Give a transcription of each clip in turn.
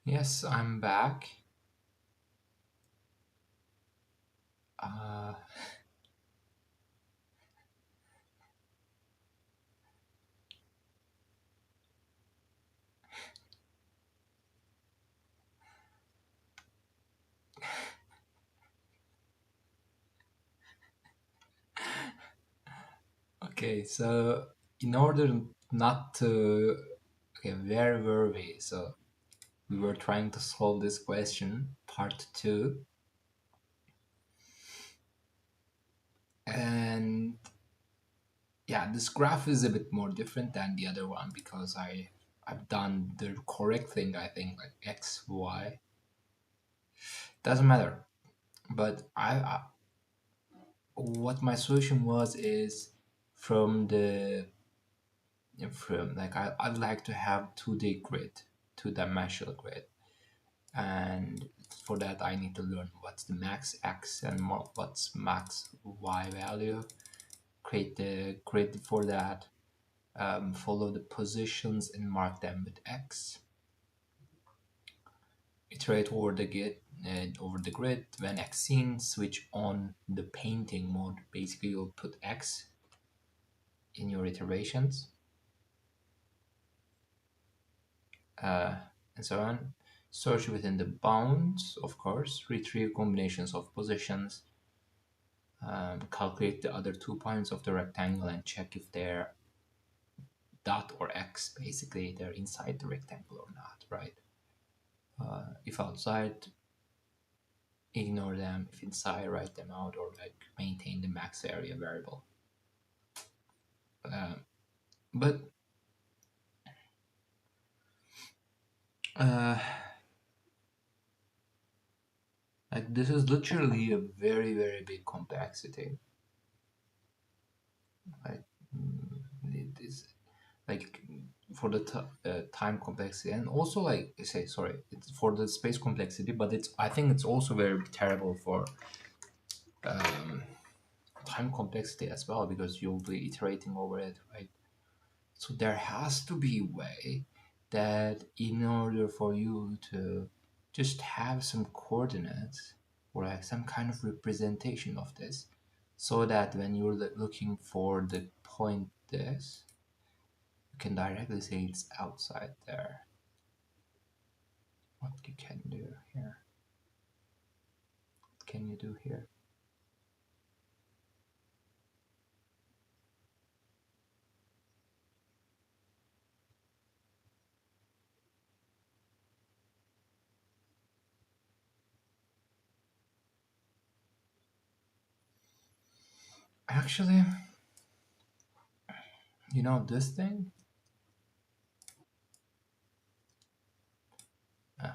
Yes, I'm back. Uh, okay, so in order not to, okay, where were we? So we were trying to solve this question, part two, and yeah, this graph is a bit more different than the other one because I've done the correct thing. I think like x, y doesn't matter. But what my solution was is from the from like I'd like to have 2D grid, two-dimensional grid, and for that I need to learn what's the max x and what's max y value, create the grid for that, follow the positions and mark them with x, iterate over the grid. When x seen, switch on the painting mode. Basically you'll put x in your iterations, uh, and so on. Search within the bounds, of course, retrieve combinations of positions, calculate the other 2 points of the rectangle and check if they're dot or x, basically they're inside the rectangle or not, right? If outside, ignore them. If inside, write them out or like maintain the max area variable. Um, but uh, like this is literally a very big complexity. Like it is like for the time complexity, and also like say sorry, it's for the space complexity, but it's I think it's also very terrible for um, time complexity as well because you'll be iterating over it, right? So there has to be a way that in order for you to just have some coordinates or like some kind of representation of this, so that when you're looking for the point this, you can directly say it's outside there. What you can do here? What can you do here? Actually, you know this thing? Ugh.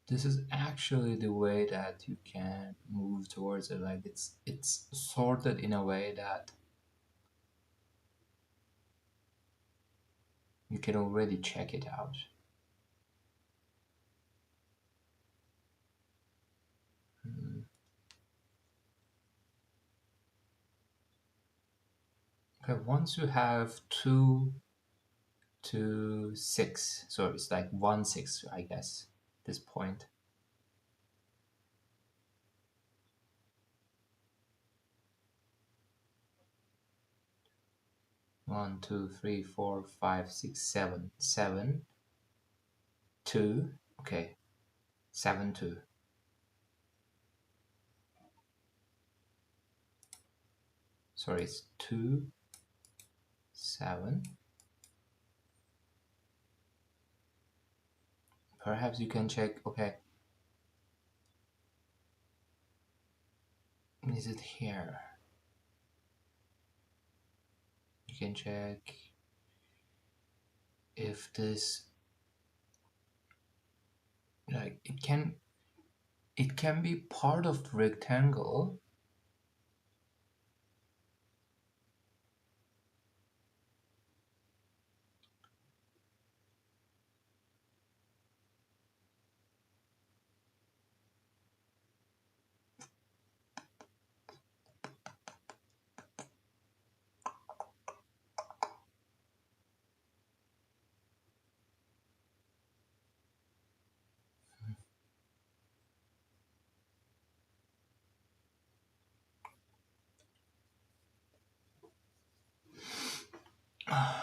This is actually the way that you can move towards it. Like it's sorted in a way that you can already check it out. Hmm. Okay, once you have 2 to 6, so it's like 1 6, I guess. This point. 1 2 3 4 5 6 7 7 2. Okay, 7 2. Sorry, it's 2 7. Perhaps you can check. Okay, is it here? You can check if this like it can be part of the rectangle. Oh,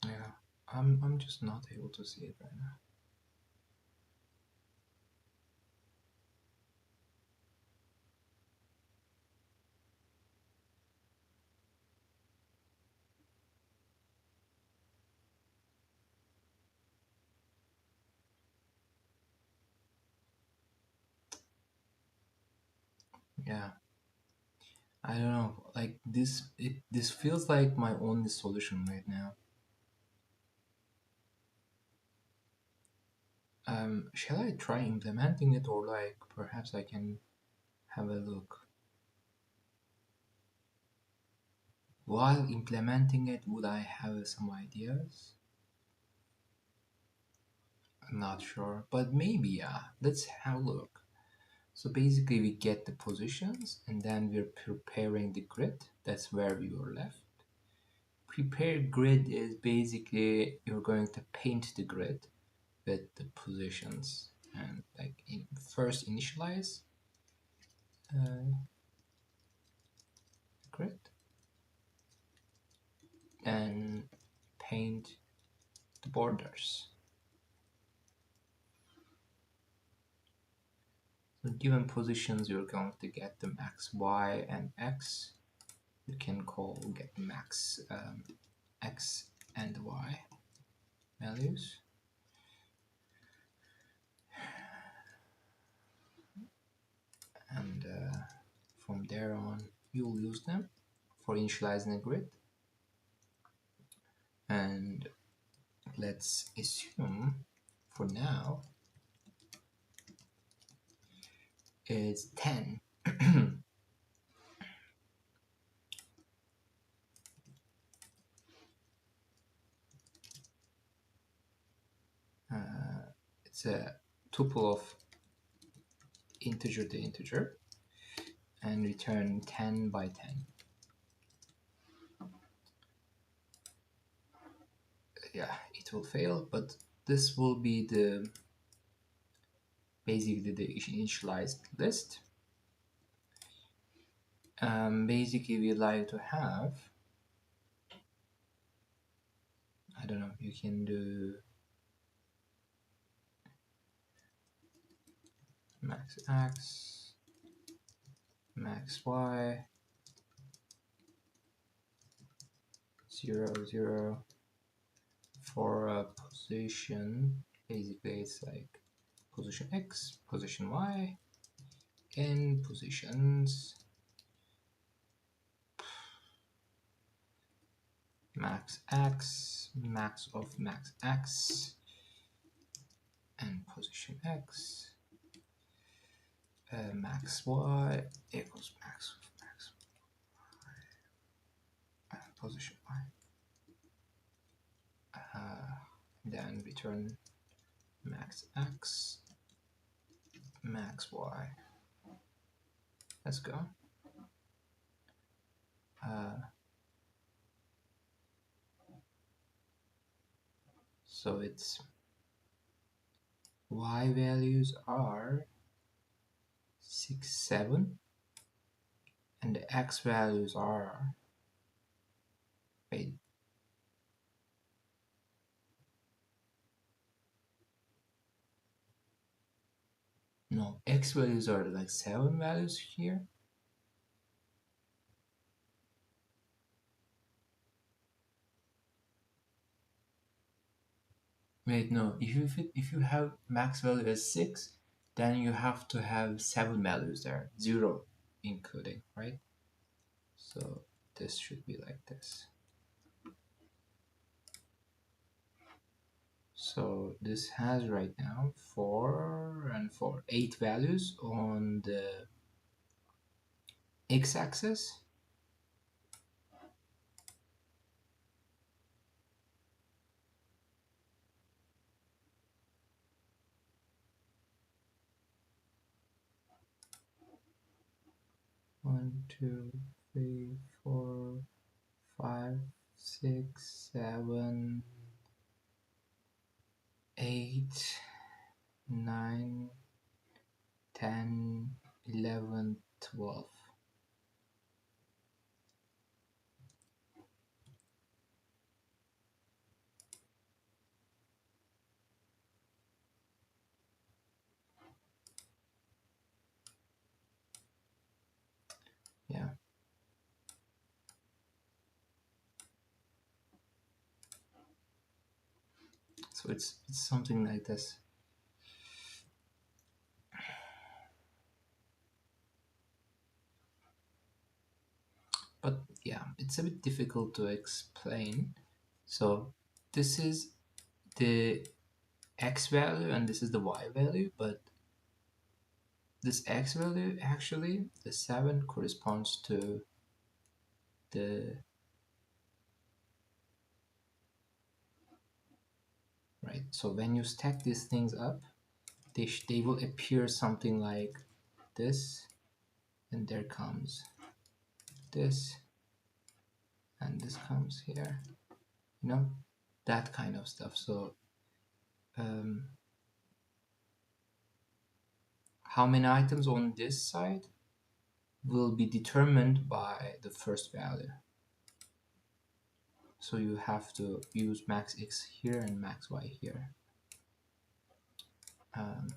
yeah. I'm just not able to see it right now. Yeah. I don't know. Like this feels like my only solution right now. Shall I try implementing it, or like perhaps I can have a look? While implementing it, would I have some ideas? I'm not sure, but maybe, yeah. Let's have a look. So basically, we get the positions and then we're preparing the grid. That's where we were left. Prepare grid is basically you're going to paint the grid with the positions and like first initialize uh, grid and paint the borders. So given positions, you're going to get the max y and x. You can call get max x and y values, and from there on you'll use them for initializing a grid. And let's assume for now it's 10. It's a tuple of integer to integer and return 10 by 10. Yeah, it will fail, but this will be the basically the initialized list. Basically we like to have, I don't know, you can do max x, max y, 0, 0 for a position. Basically it's like position x, position y, and positions max x, max of max x, and position x, max y equals max of max position y. Then return max x, max y. Let's go. So its y values are 6, 7, and the x values are, wait, no, x values are like 7 values here. Wait, no. If you have max value as 6, then you have to have 7 values there, 0 including, right? So this should be like this. So this has right now 4 and 4, 8 values on the x-axis. One, two, three, 4, 5, 6, 7, 8, 9, 10, 11, 12. Yeah. So it's something like this. But yeah, it's a bit difficult to explain. So this is the x value and this is the y value, but this x value, actually the 7 corresponds to the, right? So when you stack these things up, they will appear something like this, and there comes this, and this comes here, you know, that kind of stuff. So um, how many items on this side will be determined by the first value. So you have to use max x here and max y here. Um,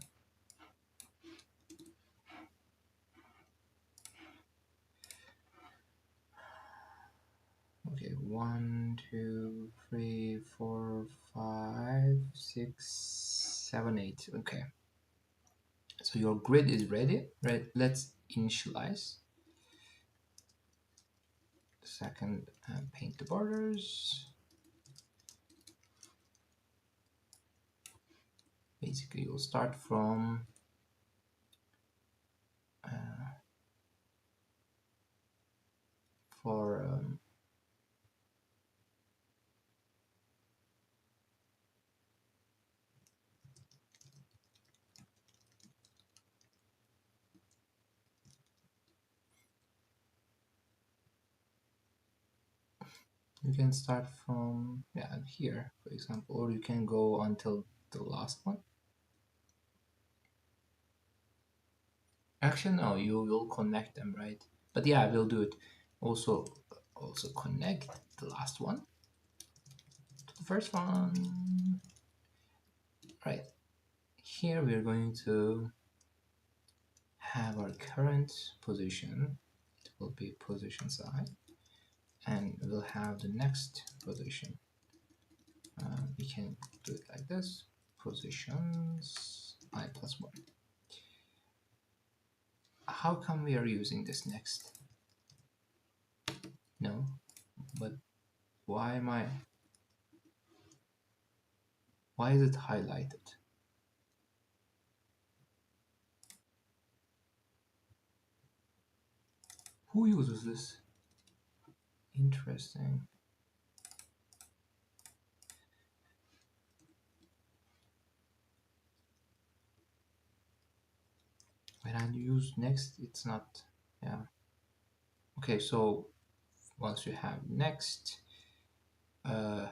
okay, 1, 2, 3, 4, 5, 6, 7, 8. Okay, so your grid is ready. Right, let's initialize. Second, paint the borders. Basically, you'll start from for you can start from, yeah, here, for example, or you can go until the last one. Actually, no, you will connect them, right? But yeah, we'll do it. Also connect the last one to the first one. Right. Here we're going to have our current position. It will be position side, and we'll have the next position. We can do it like this: positions I plus 1. How come we are using this next? No, but why am I? Why is it highlighted? Who uses this? Interesting. When I use next, it's not. Yeah. Okay, so once you have next, uh,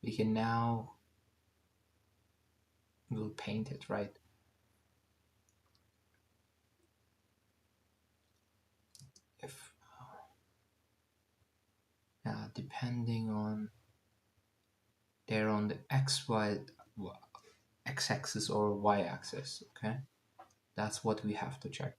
we can now we'll paint it, right? If depending on they're on the x-axis or y-axis, okay? That's what we have to check.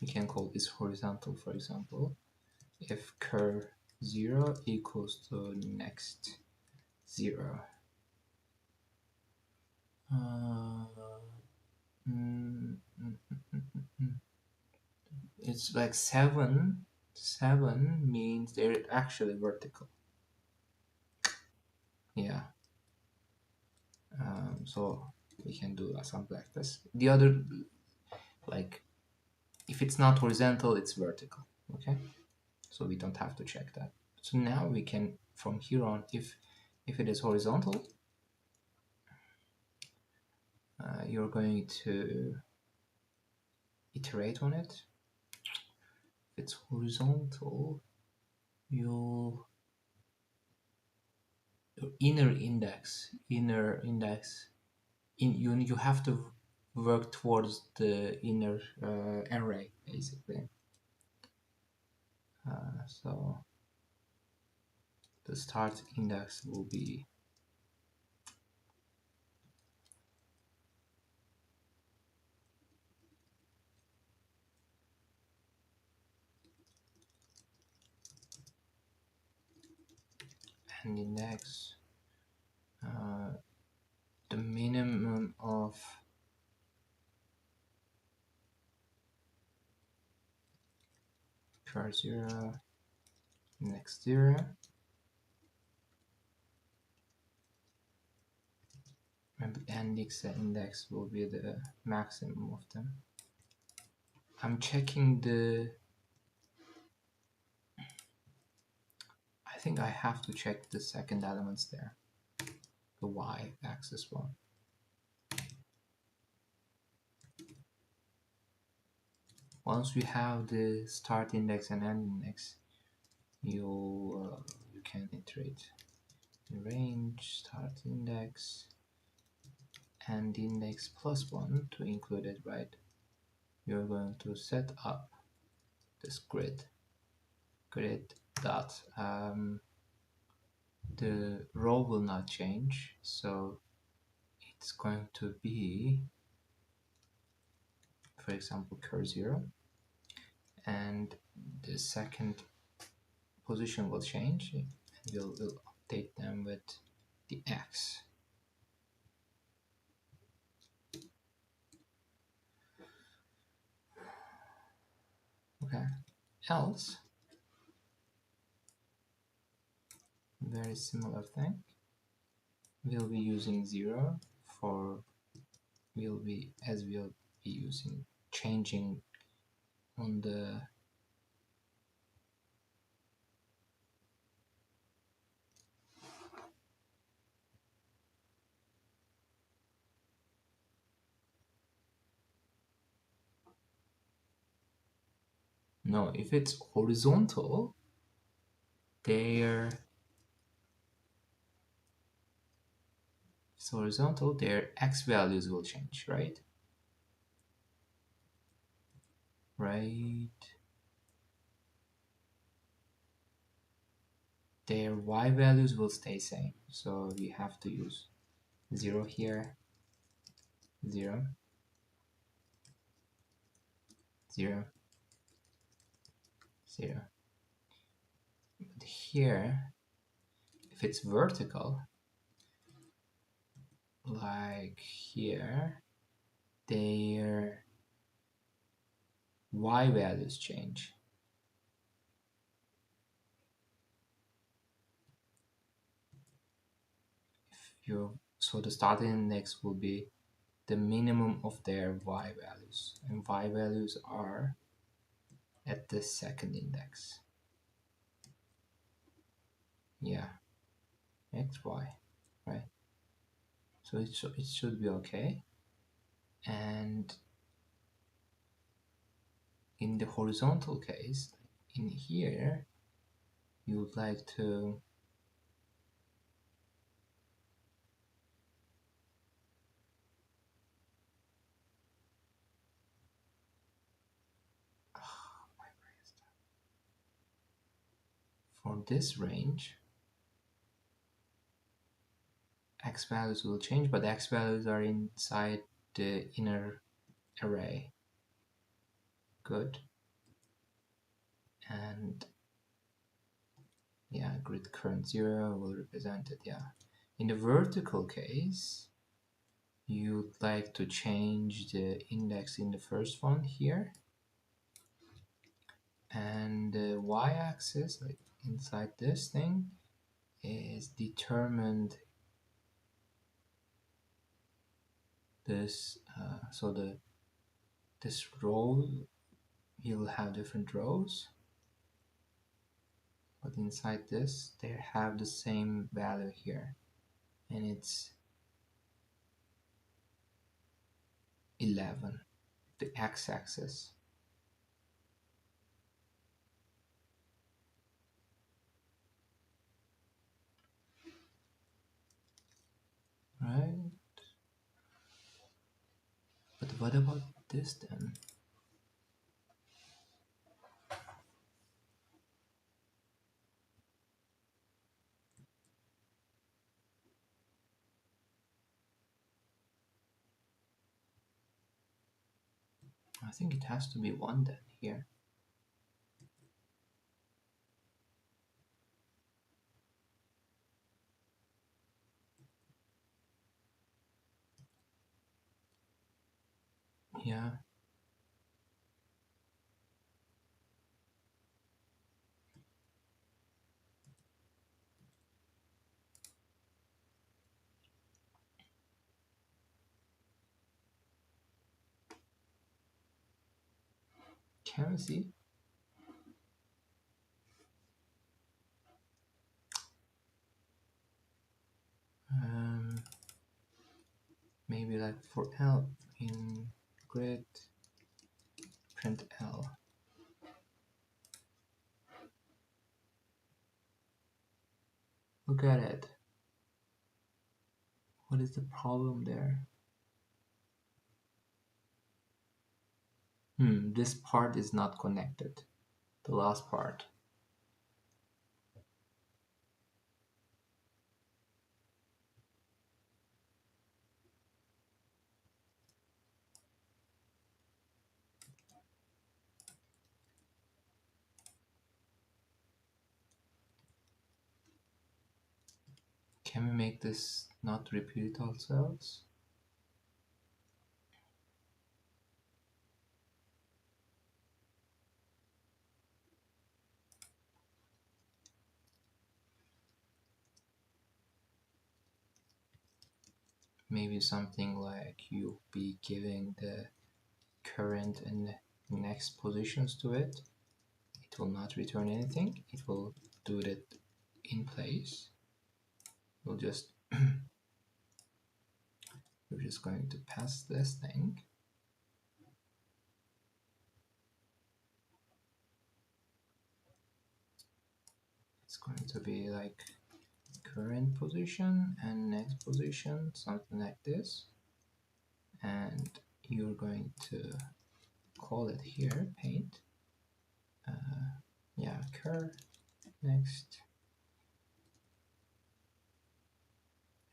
we can call this horizontal, for example. If curve 0 equals to next 0. Uh, mm, mm, mm, mm. It's like 7. 7 means they're actually vertical. Yeah. So we can do something like this. The other, like, if it's not horizontal, it's vertical. Okay. So we don't have to check that. So now we can, from here on, if it is horizontal, you're going to iterate on it. If it's horizontal, your inner index, you have to work towards the inner array, basically. So the start index will be and index, the minimum of car 0, next 0, and index will be the maximum of them. I'm checking I think I have to check the second elements there, the y-axis one. Once we have the start index and end index, you can iterate range start index and index plus 1 to include it, right? You're going to set up this grid dot the row will not change, so it's going to be, for example, cur 0, and the second position will change, and we'll update them with the x. Okay, else, very similar thing. We'll be using 0 for we'll be using changing on the no, if it's horizontal, their x values will change, right? Their y values will stay same, so we have to use 0 here, 0, 0, 0. But here, if it's vertical, like here, their y values change. So the starting index will be the minimum of their y values, and y values are at the second index. Yeah, x, y, right? So it should be okay. And in the horizontal case, in here, you would like to for this range, x values will change, but x values are inside the inner array. Good. And yeah, grid current 0 will represent it. Yeah, in the vertical case, you'd like to change the index in the first one here, and the y-axis, like inside this thing, is determined this so this row, you'll have different rows, but inside this they have the same value here, and it's 11, the x-axis. Right, but what about this then? I think it has to be 1 then here. Yeah, can we see? Maybe like for L in grid print L. Look at it. What is the problem there? This part is not connected. The last part. Can we make this not repeat ourselves? Maybe something like you be giving the current and next positions to it. It will not return anything. It will do it in place. We'll just we're just going to pass this thing. It's going to be like current position and next position, something like this. And you're going to call it here paint. Yeah, cur next.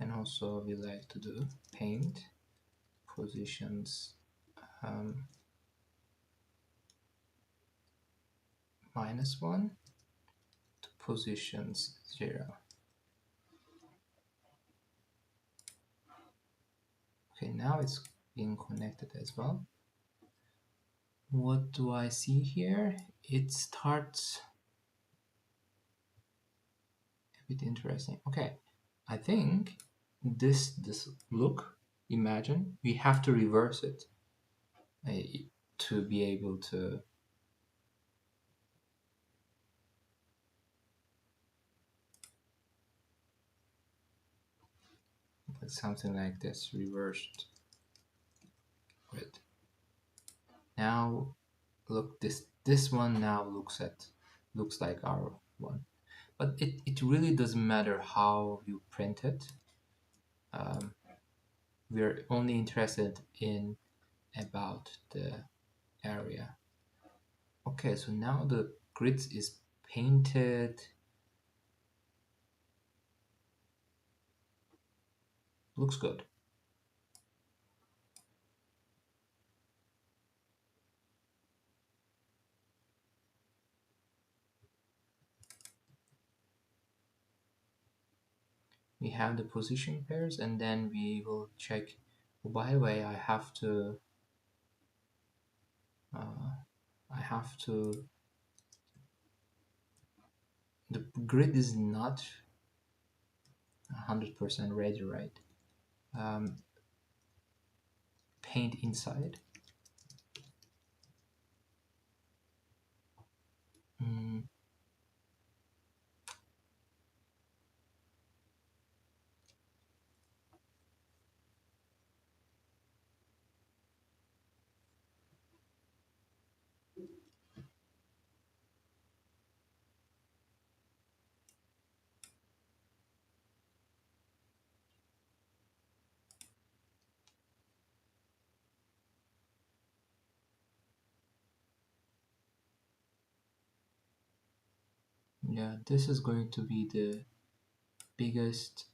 And also we like to do paint positions -1 to positions 0. Okay, now it's being connected as well. What do I see here? It starts a bit interesting. Okay, I think this look, imagine we have to reverse it to be able to put something like this, reversed grid. Now look, this one now looks like our one, but it really doesn't matter how you print it. We're only interested in about the area. Okay, so now the grids is painted. Looks good. have the position pairs, and then we will check. Oh, by the way, uh, I have to, the grid is not 100% ready, right? Um, paint inside. Mm, yeah, this is going to be the biggest.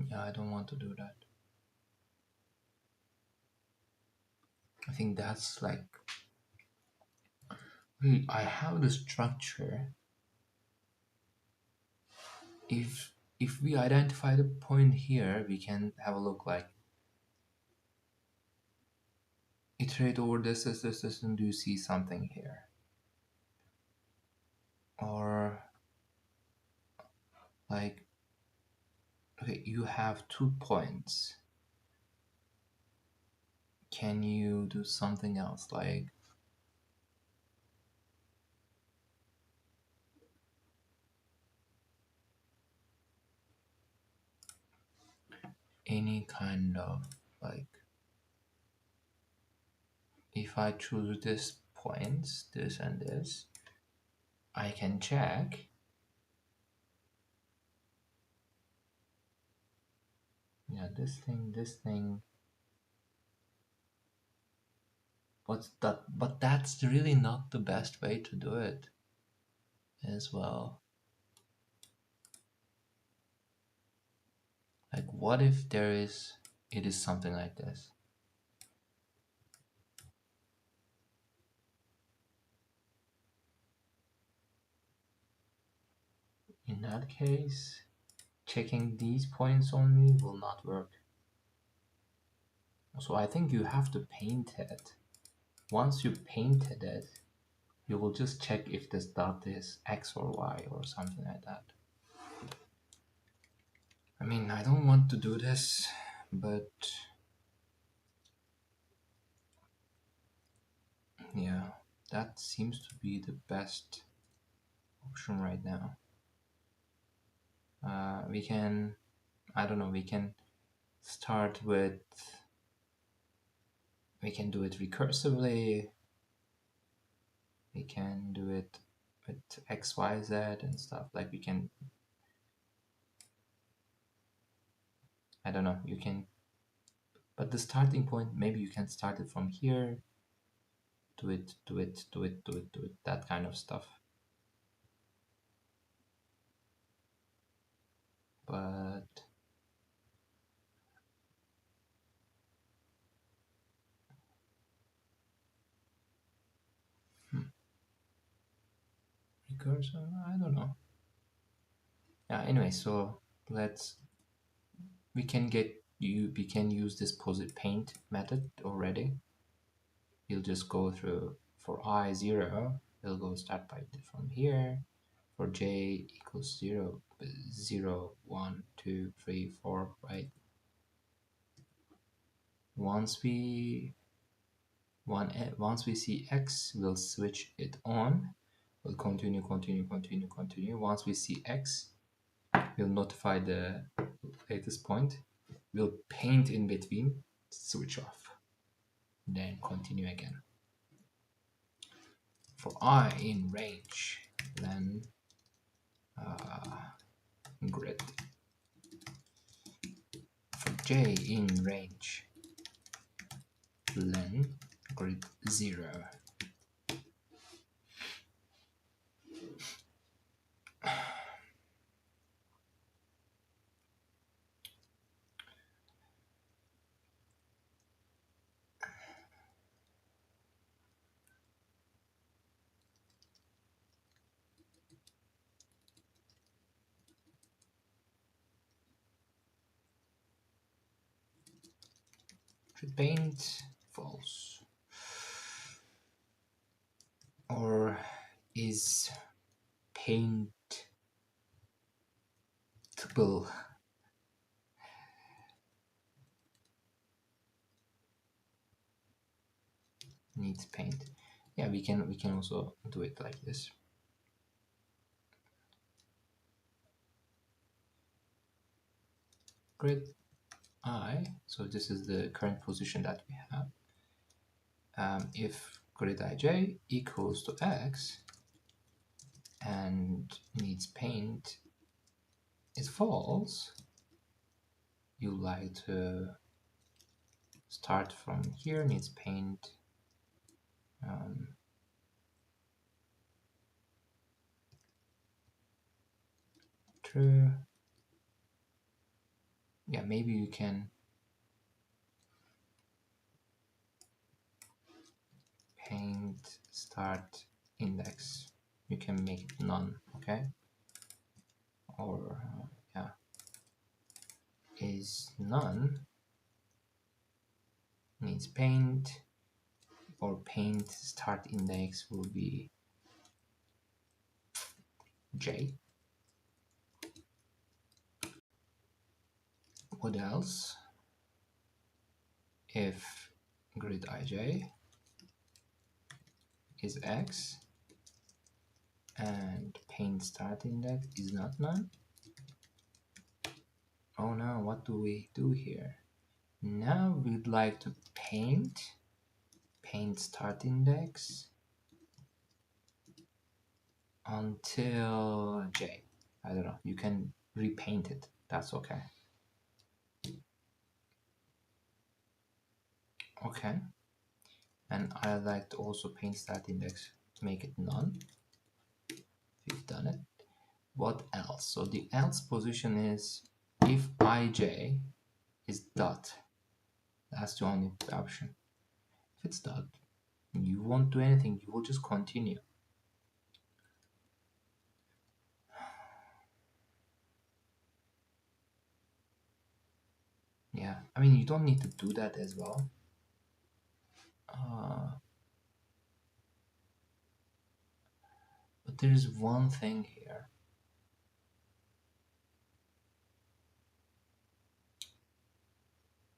Yeah, I don't want to do that. I think that's like, I have the structure. If we identify the point here, we can have a look like iterate over this, and do you see something here? Or like, okay, you have 2 points. Can you do something else like any kind of like, if I choose this points, this and this, I can check. Yeah, this thing. But that's really not the best way to do it as well. Like, what if it is something like this? In that case, checking these points only will not work. So I think you have to paint it. Once you painted it, you will just check if this dot is X or Y or something like that. I mean, I don't want to do this, but yeah, that seems to be the best option right now. We can, I don't know, we can start with, we can do it recursively. We can do it with X, Y, Z and stuff. Like we can, I don't know, you can, but the starting point, maybe you can start it from here, do it, do it, do it, do it, do it, that kind of stuff. But recursor, I don't know. Yeah, anyway, so let's, we can get you, we can use this posit paint method already. You'll just go through for I 0, we'll go start by from here. For j equals 0, 0, 1, 2, 3, 4, right? Once we once we see x, we'll switch it on. We'll continue, continue, continue, continue. Once we see x, we'll notify the latest point. We'll paint in between, switch off, then continue again. For I in range, then grid. For j in range, then grid 0. Paint false, or is paintable? Needs paint. Yeah, we can also do it like this. Grid I, so this is the current position that we have. If grid ij equals to x and needs paint is false, you like to start from here, needs paint, true. Yeah, maybe you can paint start index, you can make it none, okay? Or yeah, is none needs paint, or paint start index will be j. What else? If grid ij is x and paint start index is not none. Oh no, what do we do here? Now we'd like to paint start index until j. I don't know, you can repaint it, that's okay. Okay, and I like to also paint start index to make it none. We've done it. What else? So the else position is if ij is dot. That's the only option. If it's dot, you won't do anything, you will just continue. Yeah, I mean, you don't need to do that as well. But there's one thing here.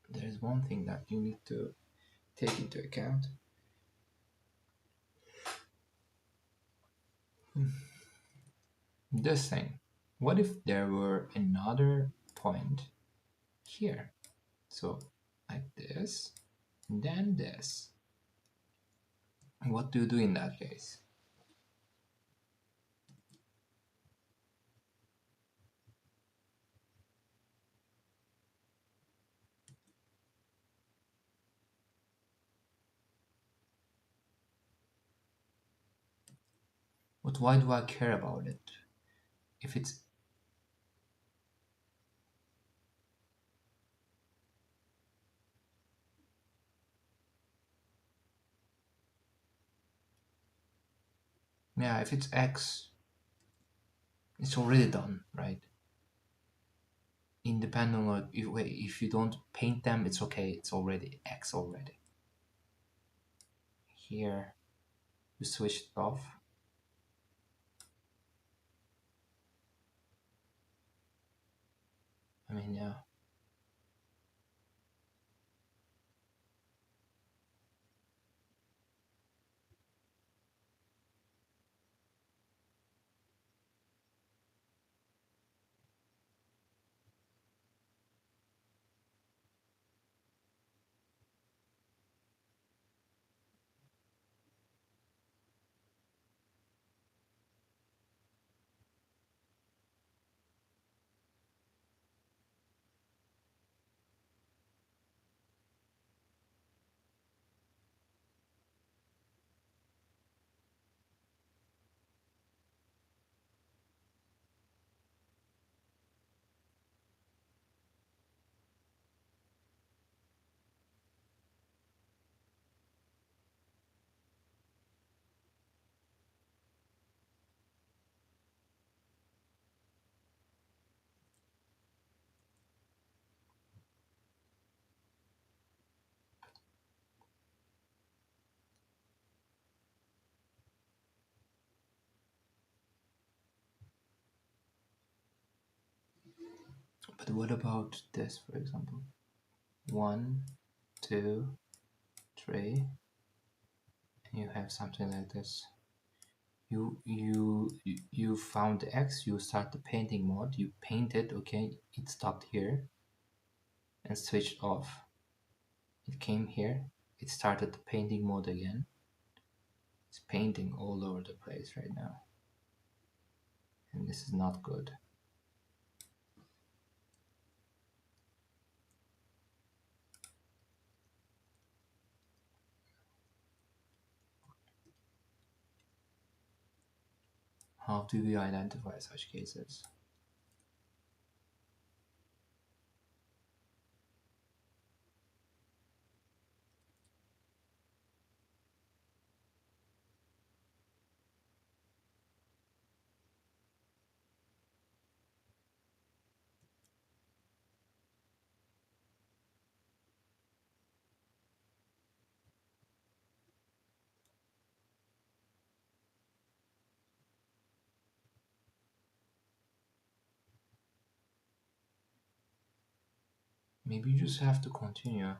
There's one thing that you need to take into account. This thing. What if there were another point here? So like this, and then this. What do you do in that case? But why do I care about it? If it's, yeah, if it's X, it's already done, right? Independent of if you don't paint them, it's okay. It's already X already. Here, you switch it off. I mean, yeah. But what about this, for example? One, two, three, and you have something like this. You found X, you start the painting mode, you paint it, okay, it stopped here and switched off. It came here, it started the painting mode again. It's painting all over the place right now. And this is not good. How do we identify such cases? Maybe you just have to continue.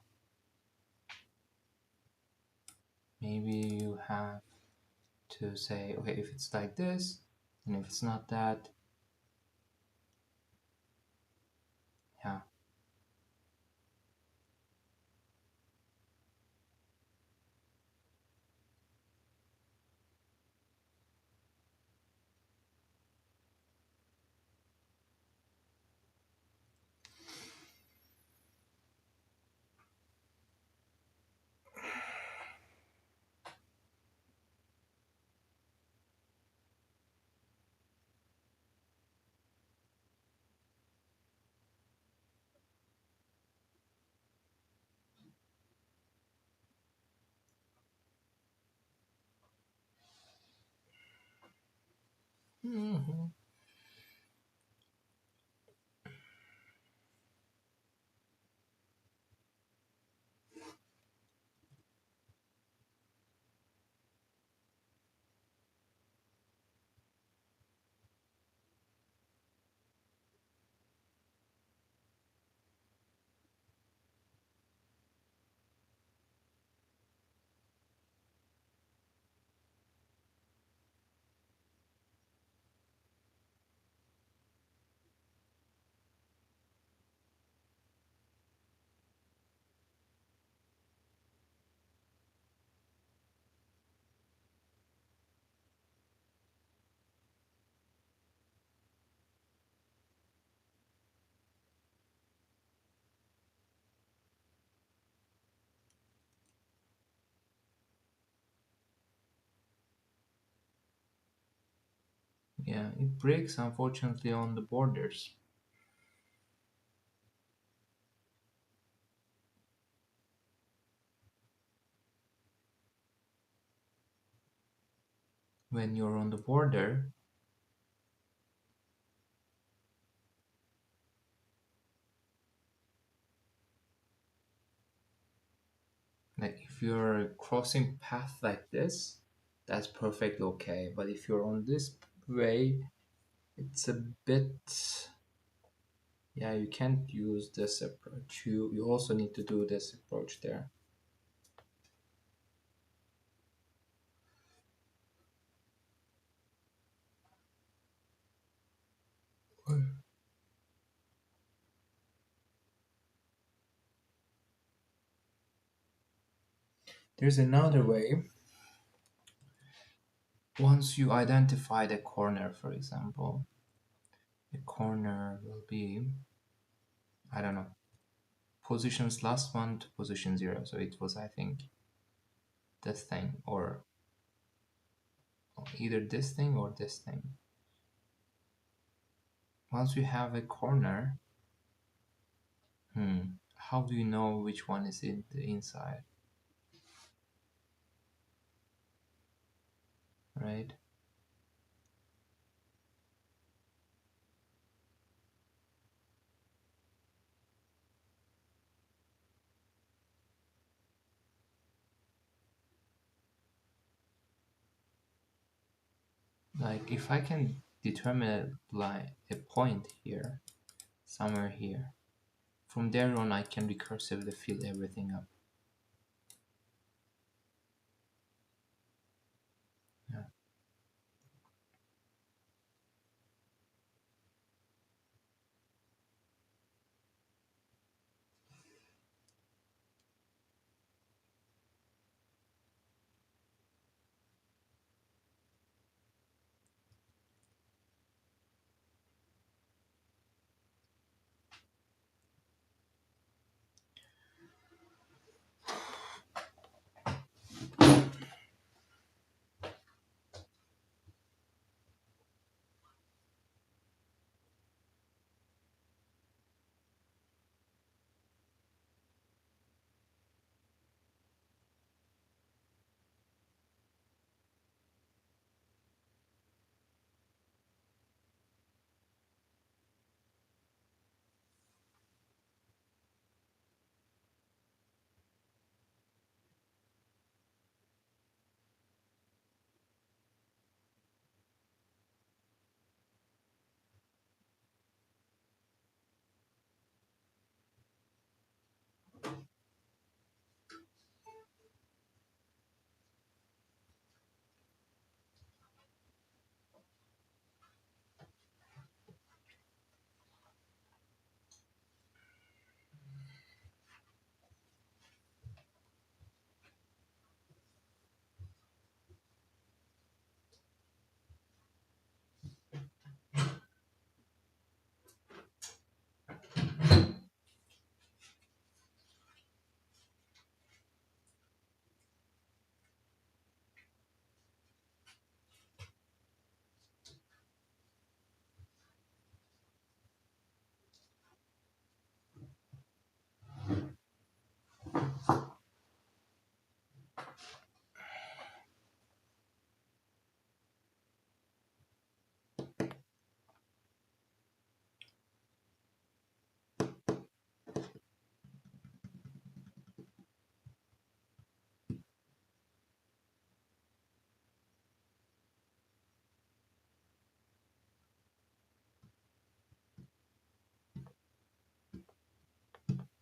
Maybe you have to say, okay, if it's like this, and if it's not that, yeah. Mhm. Yeah, it breaks unfortunately on the borders. When you're on the border, like if you're crossing path like this, that's perfectly okay. But if you're on this way, it's a bit, yeah, you can't use this approach. You also need to do this approach there. There's another way. Once you identify the corner, for example, the corner will be, I don't know, positions last one to position zero. So it was, I think, this thing, or either this thing or this thing. Once you have a corner, how do you know which one is in the inside, right? Like if I can determine a point here, somewhere here, from there on I can recursively fill everything up. Yeah.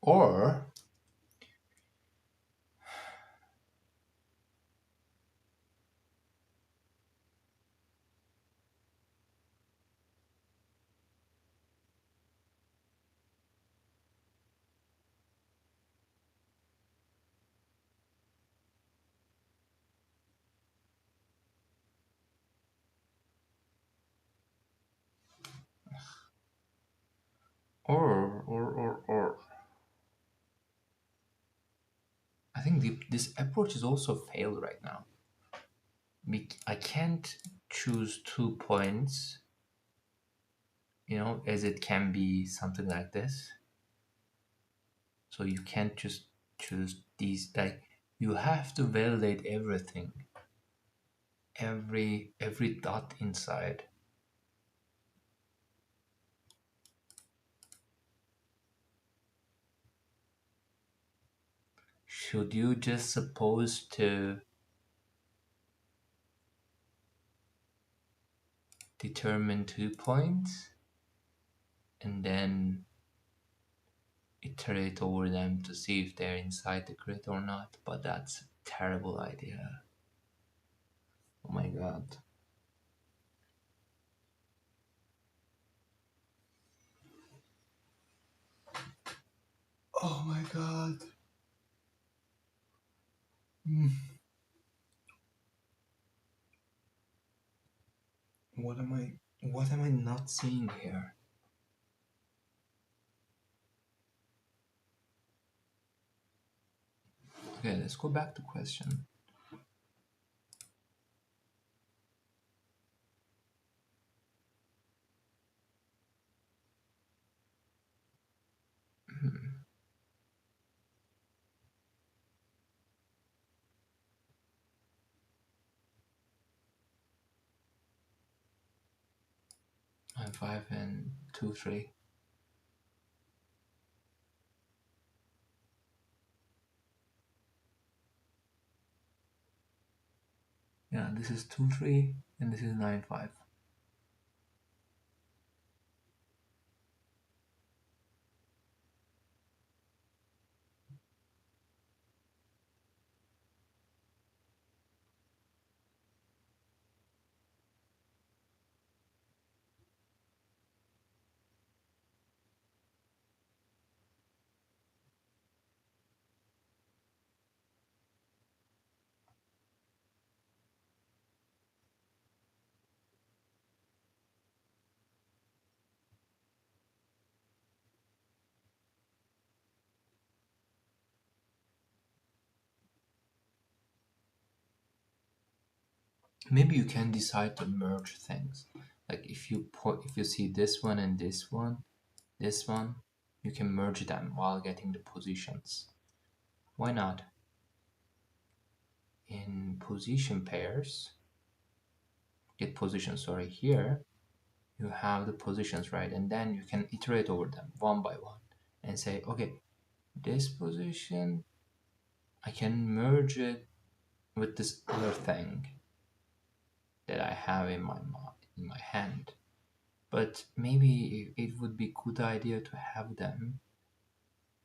Or or I think this approach is also failed right now. I can't. choose 2 points, as it can be something like this. So you can't just choose these, like you have to validate everything, every dot inside. Should you just suppose to determine 2 points and then iterate over them to see if they're inside the grid or not? But that's a terrible idea. Oh my god. Oh my god. Mm. What am I not seeing here? Okay, let's go back to question. Hmm. 5 and 2 3. Yeah, this is 2 3 and this is 9 5. Maybe you can decide to merge things. Like if you see this one and this one, you can merge them while getting the positions. Why not? In position pairs, get positions, sorry, here you have the positions, right? And then you can iterate over them one by one and say, okay, this position, I can merge it with this other thing that I have in my hand. But maybe it would be good idea to have them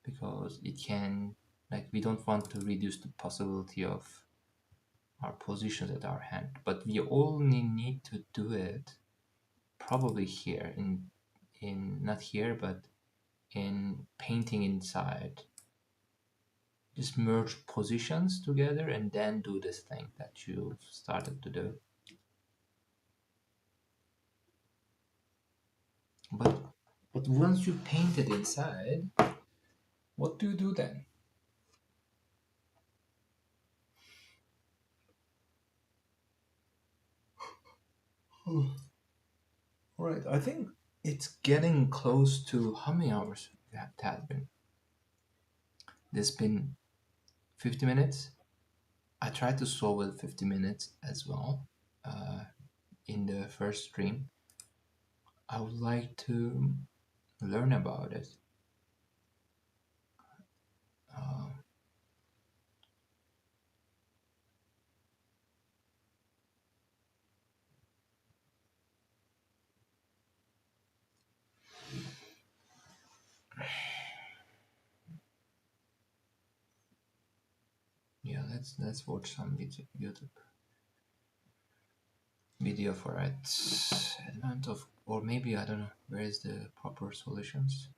because it can, like, we don't want to reduce the possibility of our positions at our hand, but we only need to do it probably here in not here but in painting inside. Just merge positions together and then do this thing that you started to do. But once you paint it inside, what do you do then? Alright, I think it's getting close to how many hours it has been? This been 50 minutes? I tried to solve it 50 minutes as well in the first stream. I would like to learn about it. Uh, yeah, let's watch some YouTube video for it. Amount of, or maybe I don't know. Where is the proper solutions?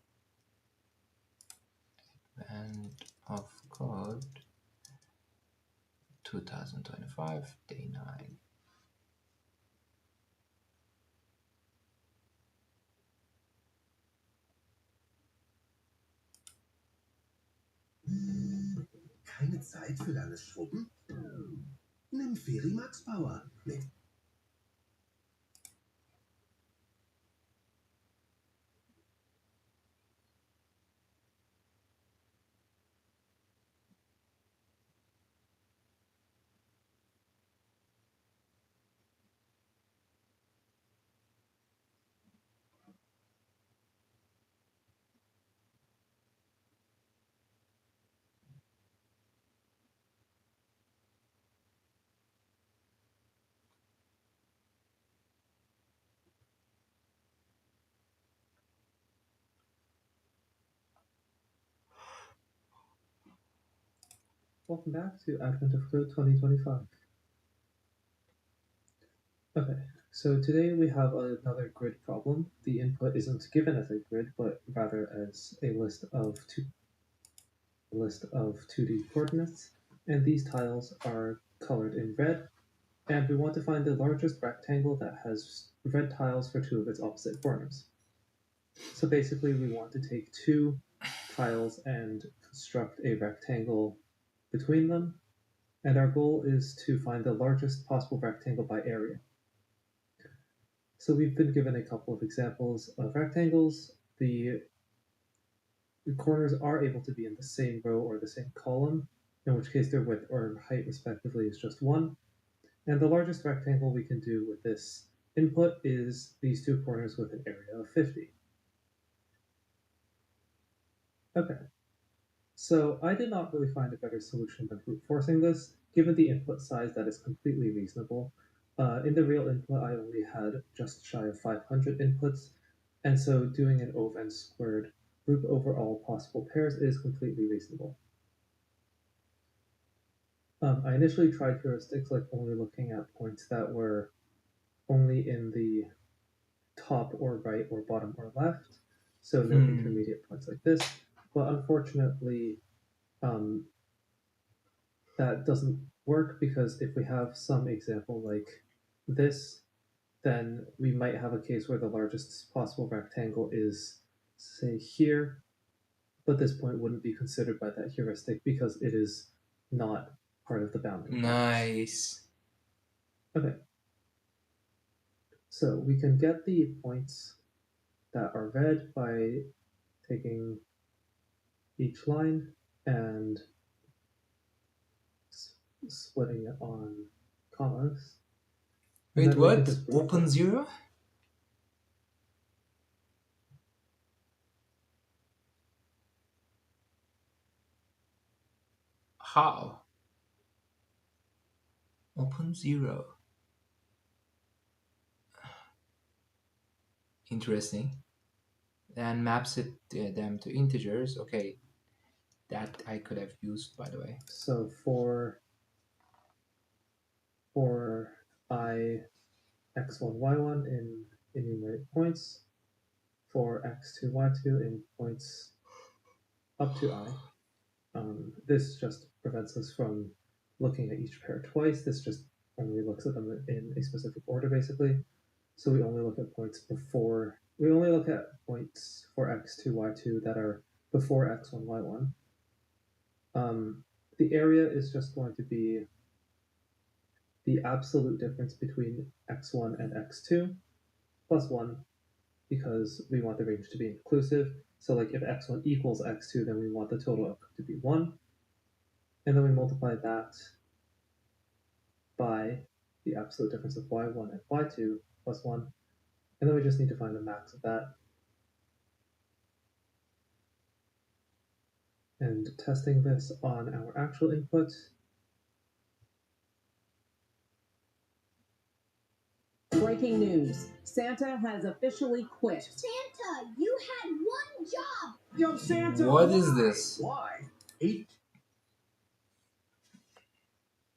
End of code 2025 day 9. Keine Zeit für langes Schrubben? Nimm Ferimax Power mit welcome back to Advent of Code 2025. Okay, so today we have another grid problem. The input isn't given as a grid, but rather as a list of 2D coordinates, and these tiles are colored in red, and we want to find the largest rectangle that has red tiles for two of its opposite corners. So basically we want to take two tiles and construct a rectangle between them, and our goal is to find the largest possible rectangle by area. So we've been given a couple of examples of rectangles. The corners are able to be in the same row or the same column, in which case their width or height respectively is just 1. And the largest rectangle we can do with this input is these two corners with an area of 50. Okay, so I did not really find a better solution than brute forcing this, given the input size that is completely reasonable. In the real input, I only had just shy of 500 inputs, and so doing an ov n squared group over all possible pairs is completely reasonable. I initially tried heuristics like only looking at points that were only in the top or right or bottom or left, so no intermediate points like this, but unfortunately that doesn't work because if we have some example like this, then we might have a case where the largest possible rectangle is, say, here, but this point wouldn't be considered by that heuristic because it is not part of the bounding. Nice. Okay. So we can get the points that are red by taking each line and splitting it on commas. Wait, what? Open zero? How? Open zero. Interesting. And maps it them to integers. Okay, that I could have used, by the way. So for I x1, y1 in enumerate points, for x2, y2 in points up to I. This just prevents us from looking at each pair twice. This just only looks at them in a specific order, basically. So we only look at points for x2, y2 that are before x1, y1. The area is just going to be the absolute difference between x1 and x2 plus 1 because we want the range to be inclusive. So like if x1 equals x2, then we want the total outcome to be 1. And then we multiply that by the absolute difference of y1 and y2 plus 1. And then we just need to find the max of that. And testing this on our actual input, breaking news. Santa has officially quit. Santa, you had one job. Yo, Santa. What is this? Why?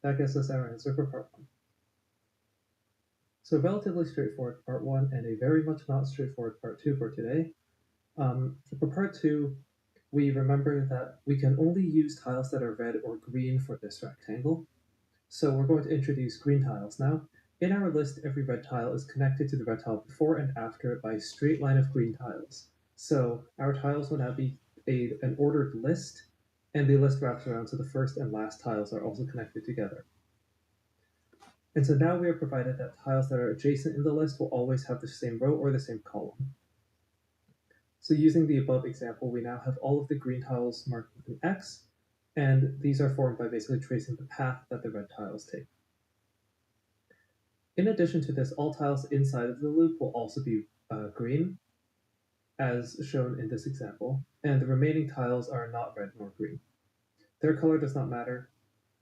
that gets us our answer for part 1. So relatively straightforward part 1 and a very much not straightforward part 2 for today. For part 2, we remember that we can only use tiles that are red or green for this rectangle. So we're going to introduce green tiles now. In our list, every red tile is connected to the red tile before and after it by a straight line of green tiles. So our tiles will now be an ordered list, and the list wraps around so the first and last tiles are also connected together. And so now we are provided that tiles that are adjacent in the list will always have the same row or the same column. So using the above example, we now have all of the green tiles marked with an X, and these are formed by basically tracing the path that the red tiles take. In addition to this, all tiles inside of the loop will also be green, as shown in this example, and the remaining tiles are not red nor green. Their color does not matter.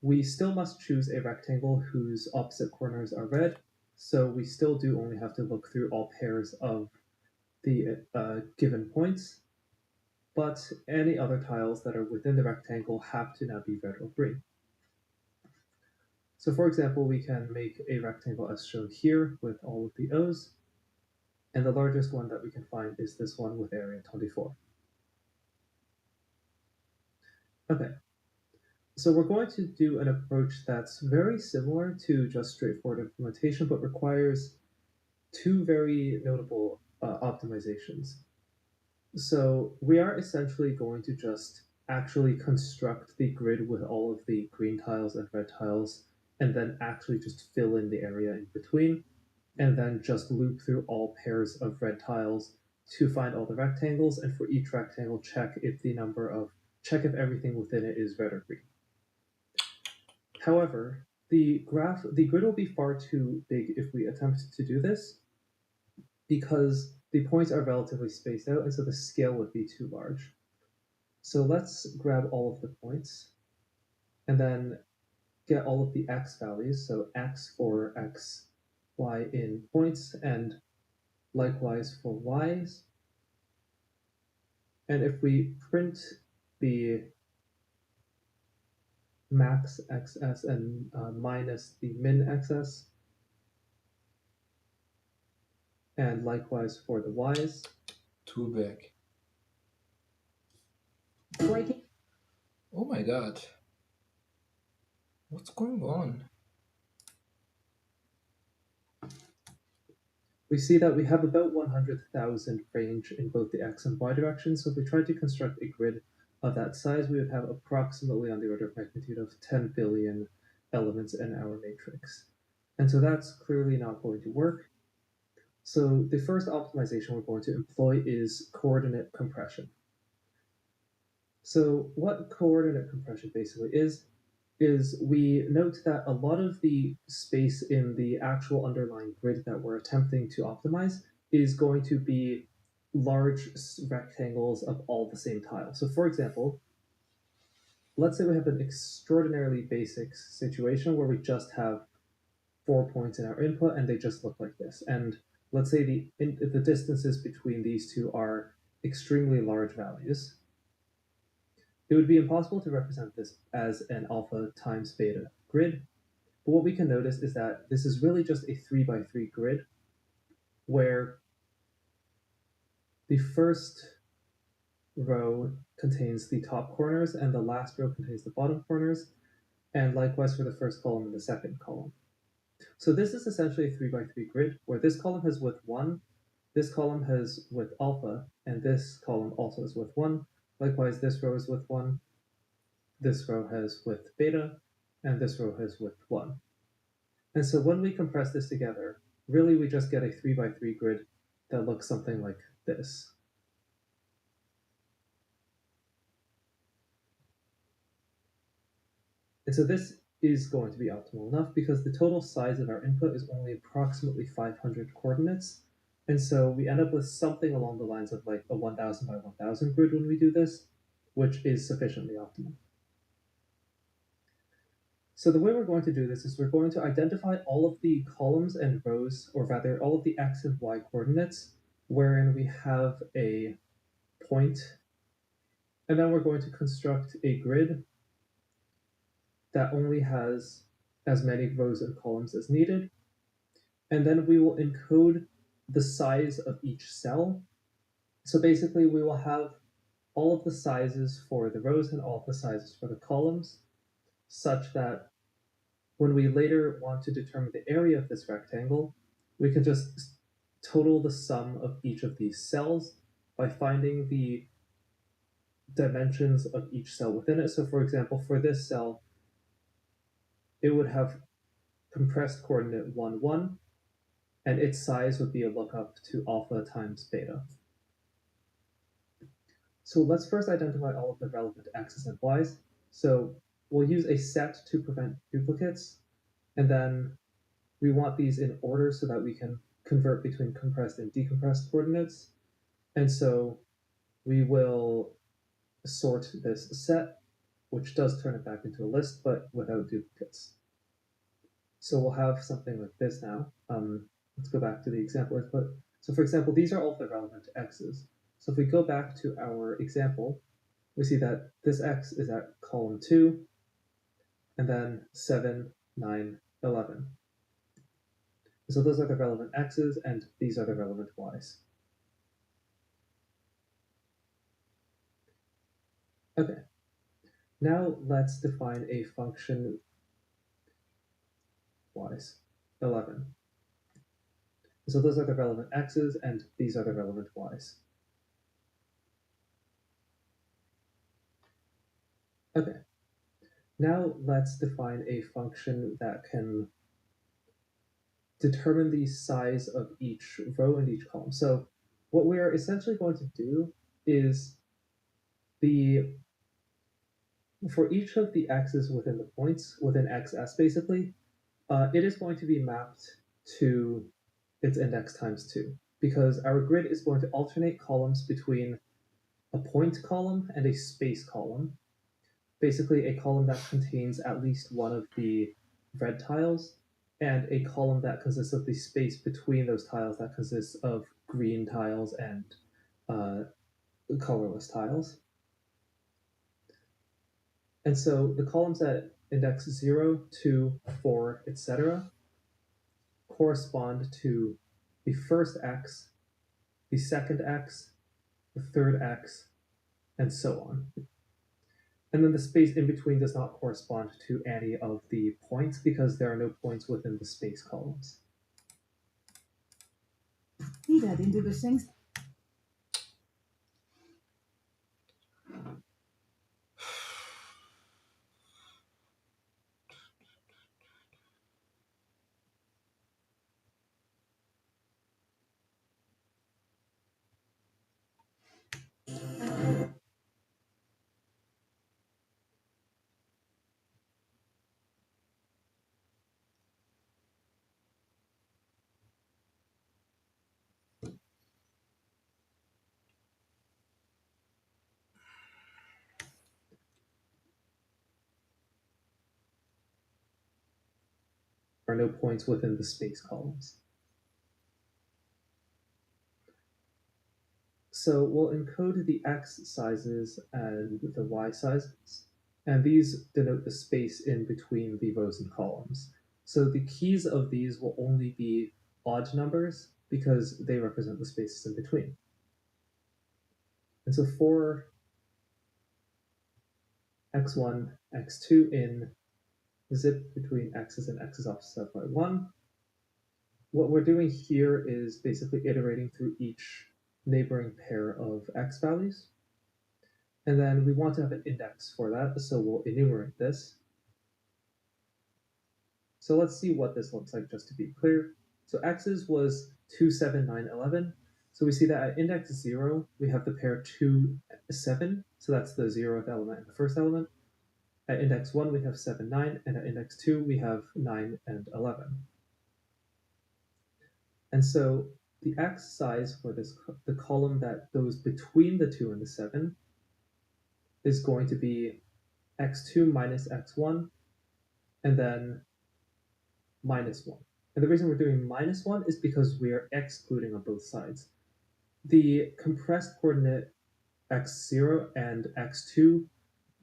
We still must choose a rectangle whose opposite corners are red, so we still do only have to look through all pairs of the given points, but any other tiles that are within the rectangle have to now be red or green. So for example, we can make a rectangle as shown here with all of the O's, and the largest one that we can find is this one with area 24. Okay, so we're going to do an approach that's very similar to just straightforward implementation, but requires two very notable optimizations. So we are essentially going to just actually construct the grid with all of the green tiles and red tiles, and then actually just fill in the area in between, and then just loop through all pairs of red tiles to find all the rectangles, and for each rectangle check if everything within it is red or green. However, the grid will be far too big if we attempt to do this, because the points are relatively spaced out, and so the scale would be too large. So let's grab all of the points, and then get all of the x values, so x for x, y in points, and likewise for y's. And if we print the max xs and minus the min xs, and likewise for the y's. Too big. Breaking Oh my god. What's going on? We see that we have about 100,000 range in both the x and y directions, so if we tried to construct a grid of that size, we would have approximately on the order of magnitude of 10 billion elements in our matrix. And so that's clearly not going to work. So the first optimization we're going to employ is coordinate compression. So what coordinate compression basically is we note that a lot of the space in the actual underlying grid that we're attempting to optimize is going to be large rectangles of all the same tile. So for example, let's say we have an extraordinarily basic situation where we just have 4 points in our input and they just look like this. And let's say the distances between these two are extremely large values. It would be impossible to represent this as an alpha times beta grid, but what we can notice is that this is really just a 3x3 grid where the first row contains the top corners and the last row contains the bottom corners, and likewise for the first column and the second column. So this is essentially a 3x3 grid where this column has width 1, this column has width alpha, and this column also has width 1. Likewise, this row is width 1, this row has width beta, and this row has width 1. And so when we compress this together, really we just get a 3x3 grid that looks something like this. And so this is going to be optimal enough because the total size of our input is only approximately 500 coordinates. And so we end up with something along the lines of like a 1000 by 1000 grid when we do this, which is sufficiently optimal. So the way we're going to do this is we're going to identify all of the columns and rows, or rather all of the x and y coordinates, wherein we have a point, and then we're going to construct a grid that only has as many rows and columns as needed, and then we will encode the size of each cell. So basically we will have all of the sizes for the rows and all of the sizes for the columns, such that when we later want to determine the area of this rectangle, we can just total the sum of each of these cells by finding the dimensions of each cell within it. So for example, for this cell, it would have compressed coordinate 1, 1, and its size would be a lookup to alpha times beta. So let's first identify all of the relevant x's and y's. So we'll use a set to prevent duplicates, and then we want these in order so that we can convert between compressed and decompressed coordinates. And so we will sort this set, which does turn it back into a list, but without duplicates. So we'll have something like this now. Let's go back to the example input. So for example, these are all the relevant x's. So if we go back to our example, we see that this x is at column 2, and then 7 9, 11. So those are the relevant x's, and these are the relevant y's. Okay. Now let's define a function y's. 11. So those are the relevant x's, and these are the relevant y's. Okay. Now let's define a function that can determine the size of each row and each column. So what we're essentially going to do is for each of the x's within the points, within xs basically, it is going to be mapped to its index times 2, because our grid is going to alternate columns between a point column and a space column. Basically, a column that contains at least one of the red tiles, and a column that consists of the space between those tiles that consists of green tiles and colorless tiles. And so the columns at index 0, 2, 4, etc. correspond to the first x, the second x, the third x, and so on. And then the space in between does not correspond to any of the points because there are no points within the space columns. Feed that into the things. There are no points within the space columns. So we'll encode the x sizes and the y sizes, and these denote the space in between the rows and columns. So the keys of these will only be odd numbers because they represent the spaces in between. And so for x1, x2 in zip between x's and x's offset by 1, what we're doing here is basically iterating through each neighboring pair of x values. And then we want to have an index for that, so we'll enumerate this. So let's see what this looks like just to be clear. So x's was 2, 7, 9, 11. So we see that at index 0, we have the pair 2, 7. So that's the 0th element and the first element. At index 1, we have 7, 9. And at index 2, we have 9 and 11. And so the x size for the column that goes between the 2 and the 7 is going to be x2 minus x1, and then minus 1. And the reason we're doing minus 1 is because we are excluding on both sides. The compressed coordinate x0 and x2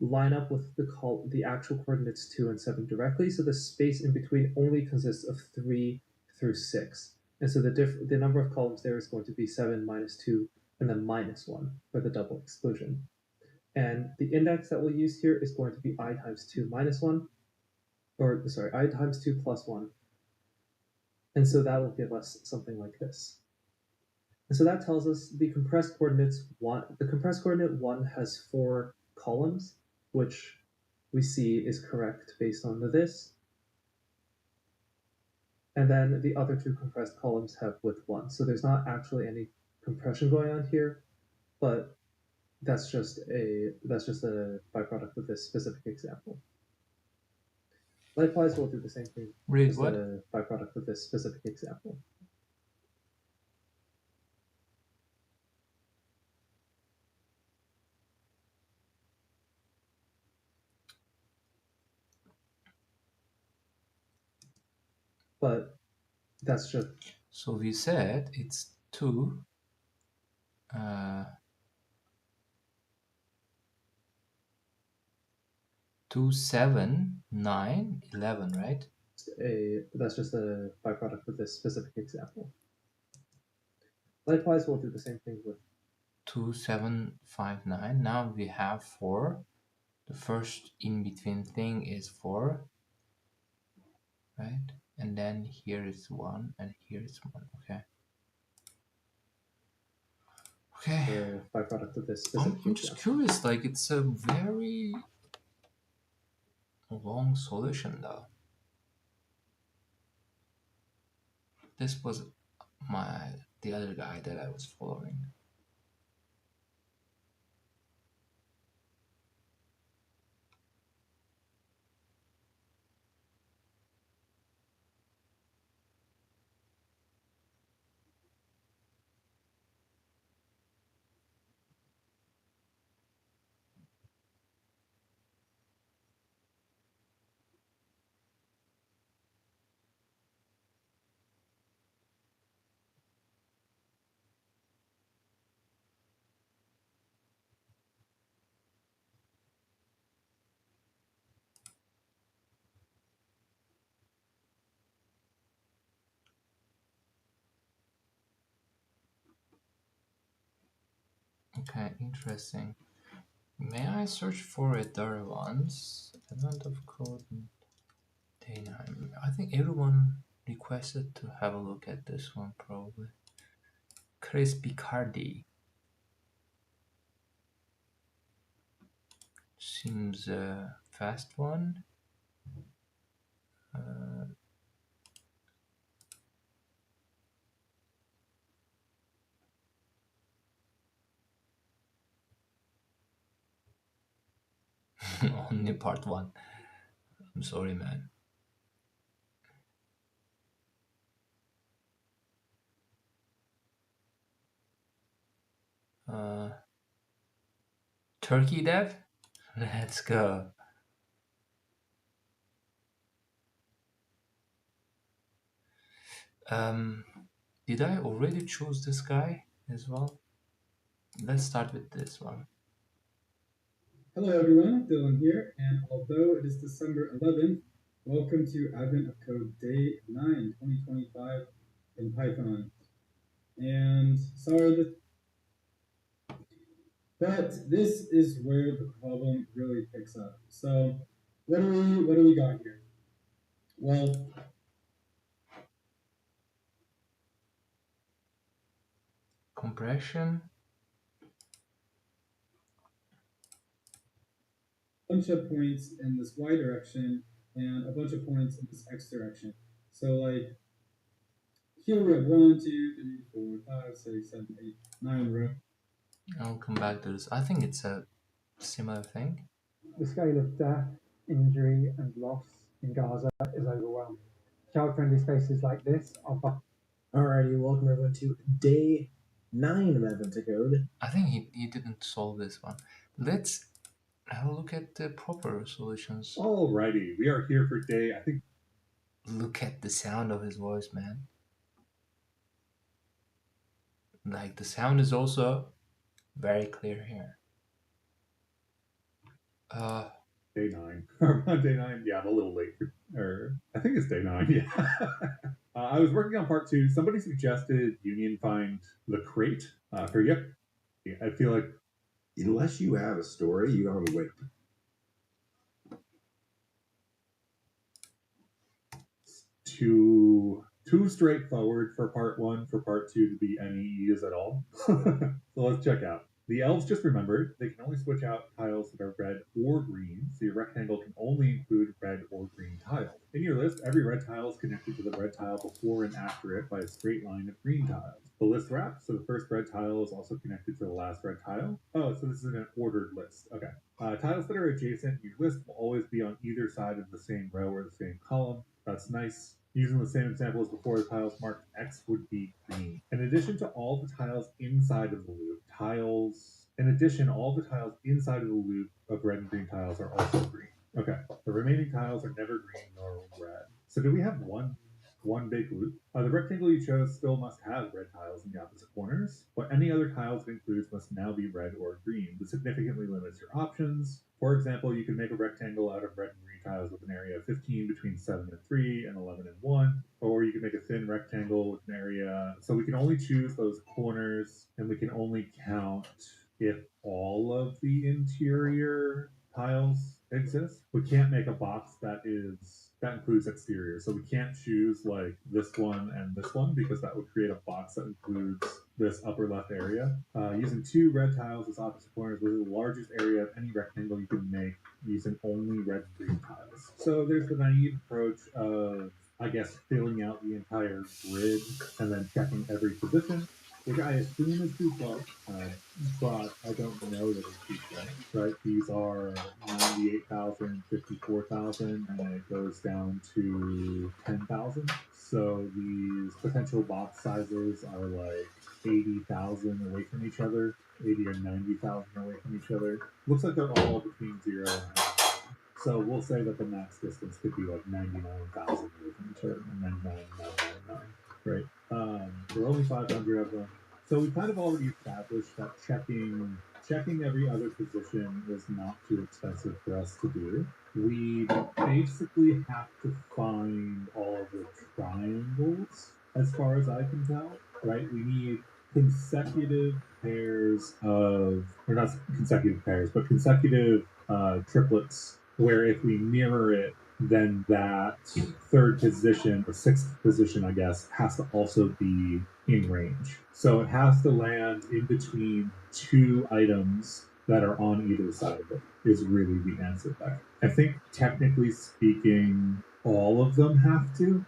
line up with the actual coordinates 2 and 7 directly, so the space in between only consists of 3 through 6. And so the number of columns there is going to be 7 minus 2 and then minus 1 for the double exclusion. And the index that we'll use here is going to be I times 2 minus 1, or sorry, I times 2 plus 1. And so that will give us something like this. And so that tells us the compressed coordinate 1 has 4 columns, which we see is correct based on this. And then the other 2 compressed columns have width 1. So there's not actually any compression going on here, but that's just a byproduct of this specific example. Likewise, we'll do the same thing Read as what? the byproduct of this specific example. But that's just So we said it's 2, 2, 7, 9, 11, right? That's just a byproduct of this specific example. Likewise, we'll do the same thing with 2759. Now we have 4. The first in between thing is 4, right? And then here is 1 and here is 1. Okay. the byproduct of this I'm specific just example. curious, like it's a very long solution though. This was the other guy that I was following. Okay, interesting. May I search for it there once? Event of code day 9. I think everyone requested to have a look at this one probably. Chris Picardi. Seems a fast one. Only part 1. I'm sorry, man. Turkey dev? Let's go. Did I already choose this guy as well? Let's start with this one. Hello everyone, Dylan here, and although it is December 11th, welcome to Advent of Code Day 9, 2025 in Python. And sorry, but this is where the problem really picks up. So what do we got here? Well, Compression. a bunch of points in this y direction and a bunch of points in this x direction. So like here we have 1, 2, 3, 4, 5, 6, 7, 8, 9 rows. I'll come back to this. I think it's a similar thing. The scale of death, injury, and loss in Gaza is overwhelming. Child-friendly spaces like this are. Alrighty, welcome everyone to day 9 of Advent of Code. I think he didn't solve this one. Let's have a look at the proper solutions. Alrighty, we are here for day, I think. Look at the sound of his voice, man. Like the sound is also very clear here. Day 9. Around day 9, yeah, I'm a little late. Or I think it's day 9, yeah. I was working on part 2. Somebody suggested Union find the crate for yep. I feel like Unless you have a story, you don't have a way. Too straightforward for part 1, for part 2 to be any ease at all. So let's check out. The elves just remembered they can only switch out tiles that are red or green, so your rectangle can only include red or green tiles. In your list, every red tile is connected to the red tile before and after it by a straight line of green tiles. The list wrap, so the first red tile is also connected to the last red tile. Oh, so this is an ordered list. Okay. Tiles that are adjacent in your list will always be on either side of the same row or the same column. That's nice. Using the same example as before, the tiles marked X would be green. In addition to all the tiles inside of the loop, all the tiles inside of the loop of red and green tiles are also green. Okay, the remaining tiles are never green nor red. So do we have one one big loop. The rectangle you chose still must have red tiles in the opposite corners, but any other tiles it includes must now be red or green. This significantly limits your options. For example, you can make a rectangle out of red and green tiles with an area of 15 between 7 and 3 and 11 and 1, or you can make a thin rectangle with an area. So we can only choose those corners, and we can only count if all of the interior tiles exist. We can't make a box that includes exterior. So we can't choose like this one and this one because that would create a box that includes this upper left area. Using 2 red tiles as opposite corners was the largest area of any rectangle you can make using only red and green tiles. So there's the naive approach of, I guess, filling out the entire grid and then checking every position, which I assume is too close, but I don't know that it's too close, right? These are 98,000, 54,000, and then it goes down to 10,000. So these potential box sizes are like 80,000 away from each other, 80 or 90,000 away from each other. Looks like they're all between 0 and 100,000. So we'll say that the max distance could be like 99,000 away from each other, 99,999, right? There are only 500 of them. So we kind of already established that checking every other position is not too expensive for us to do. We basically have to find all of the triangles, as far as I can tell, right? We need consecutive pairs of, or not consecutive pairs, but consecutive triplets, where if we mirror it, then that third position or sixth position, I guess, has to also be in range. So it has to land in between 2 items that are on either side of it, is really the answer there. I think technically speaking, all of them have to.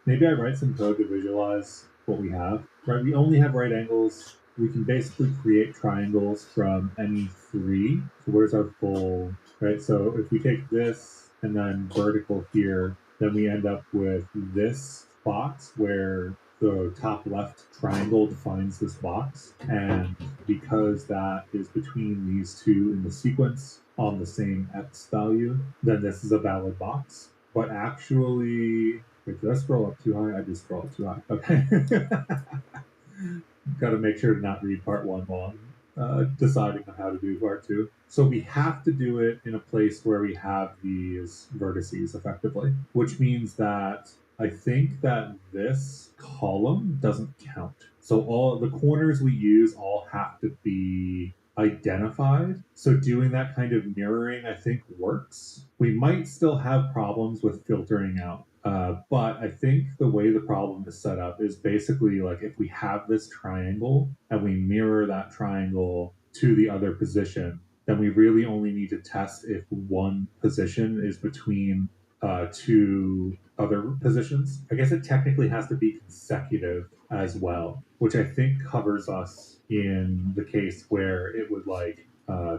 Maybe I write some code to visualize what we have. Right, we only have right angles. We can basically create triangles from any 3. So where's our full, right? So if we take this and then vertical here, then we end up with this box where the top left triangle defines this box. And because that is between these 2 in the sequence on the same X value, then this is a valid box. But actually, wait, did I scroll up too high? I just scrolled up too high. Okay. Got to make sure to not read part 1 while I'm deciding on how to do part 2. So we have to do it in a place where we have these vertices effectively, which means that I think that this column doesn't count. So all the corners we use all have to be identified. So doing that kind of mirroring, I think, works. We might still have problems with filtering out. But I think the way the problem is set up is basically like if we have this triangle and we mirror that triangle to the other position, then we really only need to test if one position is between 2 other positions. I guess it technically has to be consecutive as well, which I think covers us in the case where it would like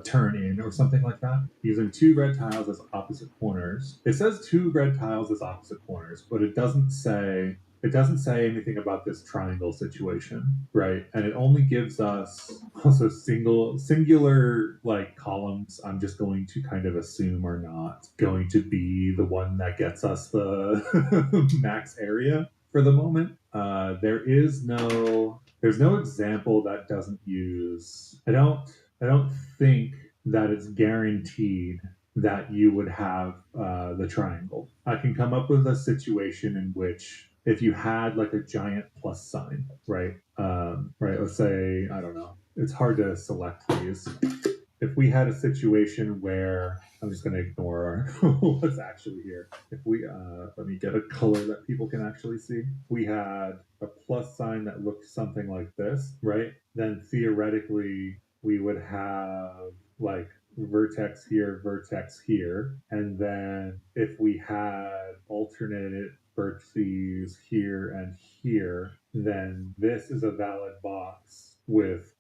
turn in or something like that, using 2 red tiles as opposite corners. It says 2 red tiles as opposite corners, but it doesn't say anything about this triangle situation, right? And it only gives us also singular like columns. I'm just going to kind of assume are not going to be the one that gets us the max area for the moment. There's no example that doesn't use. I don't think that it's guaranteed that you would have the triangle. I can come up with a situation in which if you had like a giant plus sign, right? Right. Let's say, I don't know. It's hard to select these. If we had a situation where I'm just going to ignore what's actually here. If we let me get a color that people can actually see. We had a plus sign that looked something like this, right? Then theoretically we would have like vertex here, and then if we had alternated vertices here and here, then this is a valid box with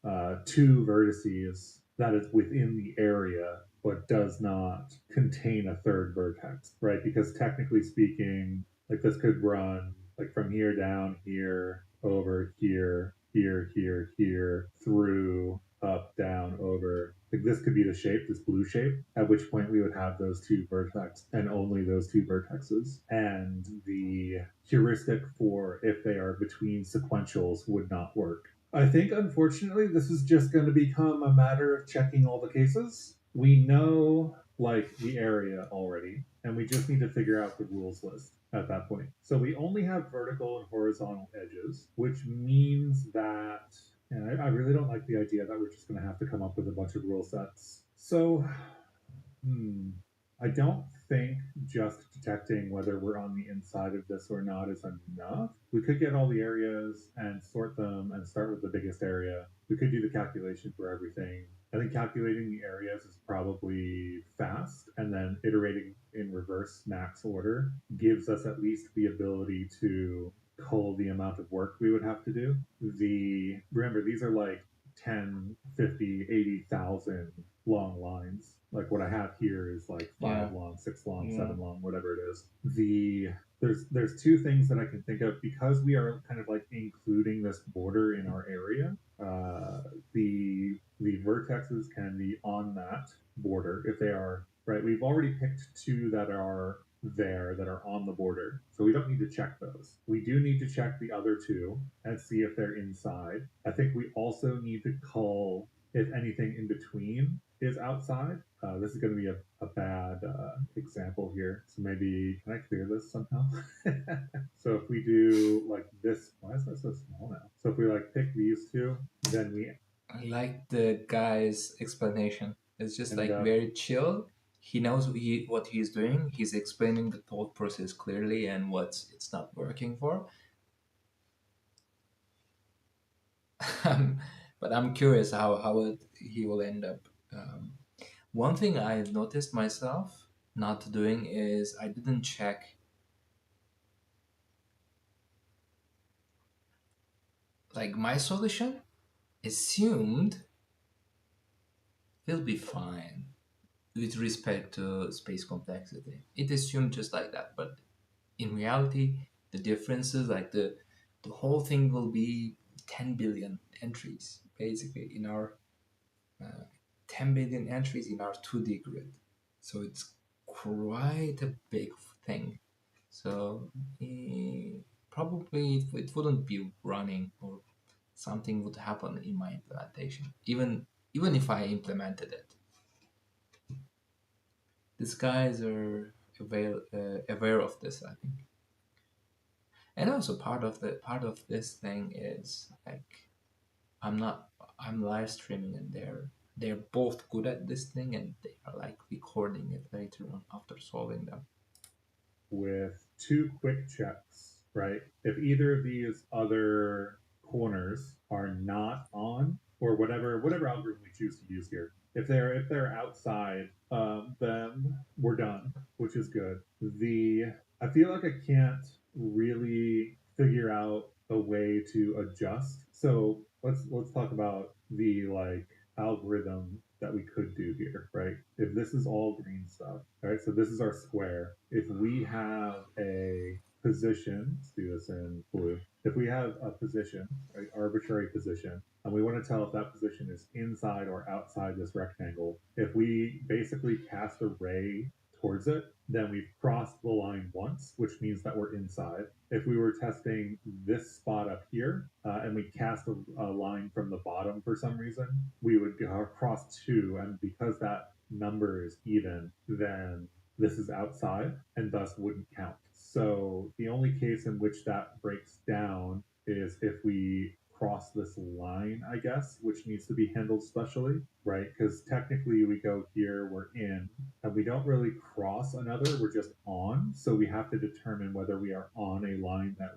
2 vertices that is within the area but does not contain a third vertex, right? Because technically speaking, like this could run like from here down here, over here, here, through up, down, over. Like this could be the shape, this blue shape, at which point we would have those two vertex and only those two vertexes. And the heuristic for if they are between sequentials would not work. I think, unfortunately, this is just going to become a matter of checking all the cases. We know, like, the area already, and we just need to figure out the rules list at that point. So we only have vertical and horizontal edges, which means that, and I really don't like the idea that we're just going to have to come up with a bunch of rule sets. So, I don't think just detecting whether we're on the inside of this or not is enough. We could get all the areas and sort them and start with the biggest area. We could do the calculation for everything. I think calculating the areas is probably fast, and then iterating in reverse max order gives us at least the ability to cull the amount of work we would have to do. Remember, these are like 10, 50, 80,000 long lines. Like what I have here is like 5 long, 6 long, 7 long, whatever it is. There's two things that I can think of because we are kind of like including this border in our area. The vertexes can be on that border if they are right. We've already picked two that are on the border, so we don't need to check those. We do need to check the other two and see if they're inside. I think we also need to cull if anything in between is outside. This is going to be a bad example here, so maybe can I clear this somehow? So if we do like this, why is that so small now? So if we like pick these two, then we I like the guy's explanation. It's just And, like uh, very chill. He knows what he's doing. He's explaining the thought process clearly and what it's not working for. But I'm curious how he will end up. One thing I've noticed myself not doing is I didn't check. Like my solution assumed will be fine with respect to space complexity. It assumed just like that, but in reality, the differences, like the whole thing will be 10 billion entries basically in our 10 billion entries in our 2D grid. So it's quite a big thing. So probably it wouldn't be running or something would happen in my implementation, even if I implemented it. These guys are aware of this, I think. And also part of this thing is like I'm live streaming and they're both good at this thing and they are like recording it later on after solving them. with two quick checks, right? If either of these other corners are not on, or whatever algorithm we choose to use here, if they're outside, then we're done, which is good. I feel like I can't really figure out a way to adjust. So let's talk about the like algorithm that we could do here, right? If this is all green stuff, right? So this is our square. If we have a position, let's do this in blue. If we have a position, right, arbitrary position, and we want to tell if that position is inside or outside this rectangle, if we basically cast a ray towards it, then we've crossed the line once, which means that we're inside. If we were testing this spot up here and we cast a line from the bottom for some reason, we would cross two, and because that number is even, then this is outside and thus wouldn't count. So the only case in which that breaks down is if we cross this line, I guess, which needs to be handled specially, right? Because technically we go here, we're in, and we don't really cross another, we're just on. So we have to determine whether we are on a line that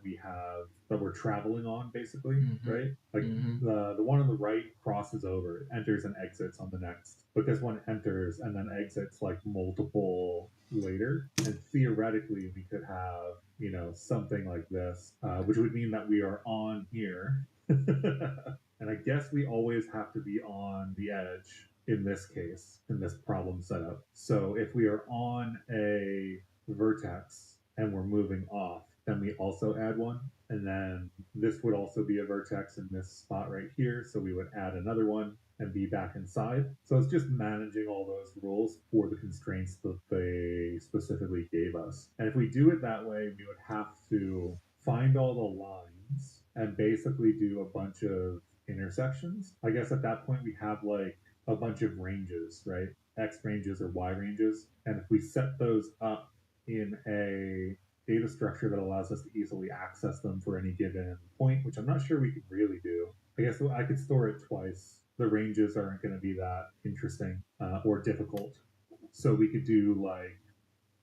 we're traveling on, basically, right? Like the one on the right crosses over, it enters and exits on the next, but this one enters and then exits like multiple later, and theoretically we could have something like this, which would mean that we are on here. And I guess we always have to be on the edge in this case, in this problem setup. So if we are on a vertex and we're moving off, then we also add one. And then this would also be a vertex in this spot right here. So we would add another one. and be back inside. So it's just managing all those rules for the constraints that they specifically gave us. And if we do it that way, we would have to find all the lines and basically do a bunch of intersections. I guess at that point we have like a bunch of ranges, right? X ranges or Y ranges. And if we set those up in a data structure that allows us to easily access them for any given point, which I'm not sure we can really do. I guess I could store it twice. The ranges aren't going to be that interesting or difficult. So we could do like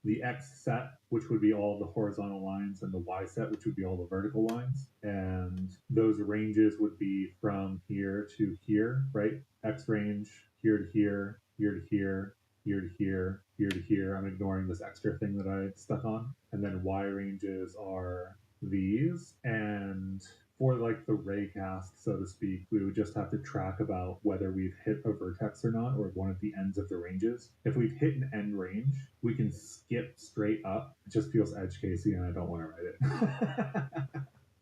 the X set, which would be all the horizontal lines, and the Y set, which would be all the vertical lines. And those ranges would be from here to here, right? X range, here to here, here to here, here to here, here to here. I'm ignoring this extra thing that I stuck on. And then Y ranges are these. And for like the raycast, so to speak, we would just have to track about whether we've hit a vertex or not, or one of the ends of the ranges. If we've hit an end range, we can skip straight up. It just feels edge casey, and I don't want to write it.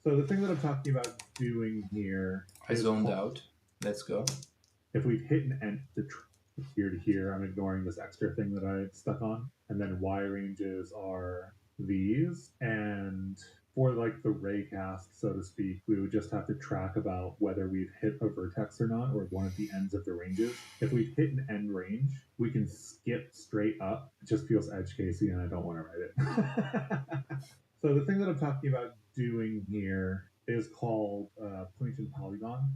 So the thing that I'm talking about doing here, I zoned out. Let's go. if we've hit an end here to here, I'm ignoring this extra thing that I stuck on. And then Y ranges are these. And for like the raycast, so to speak, we would just have to track about whether we've hit a vertex or not, or one of the ends of the ranges. If we've hit an end range, we can skip straight up. It just feels edge casey, and I don't want to write it. So the thing that I'm talking about doing here is called point and polygon.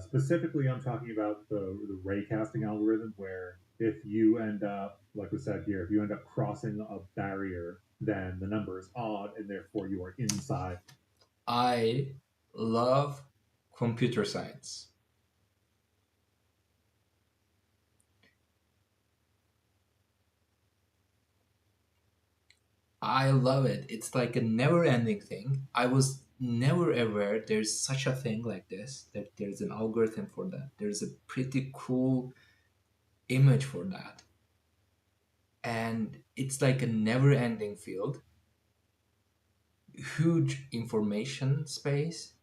Specifically, I'm talking about the raycasting algorithm, where if you end up, like we said here, if you end up crossing a barrier, then the number is odd, and therefore you are inside. I love computer science. I love it. It's like a never-ending thing. I was never aware there's such a thing like this, that there's an algorithm for that. There's a pretty cool image for that. And it's like a never-ending field. Huge information space.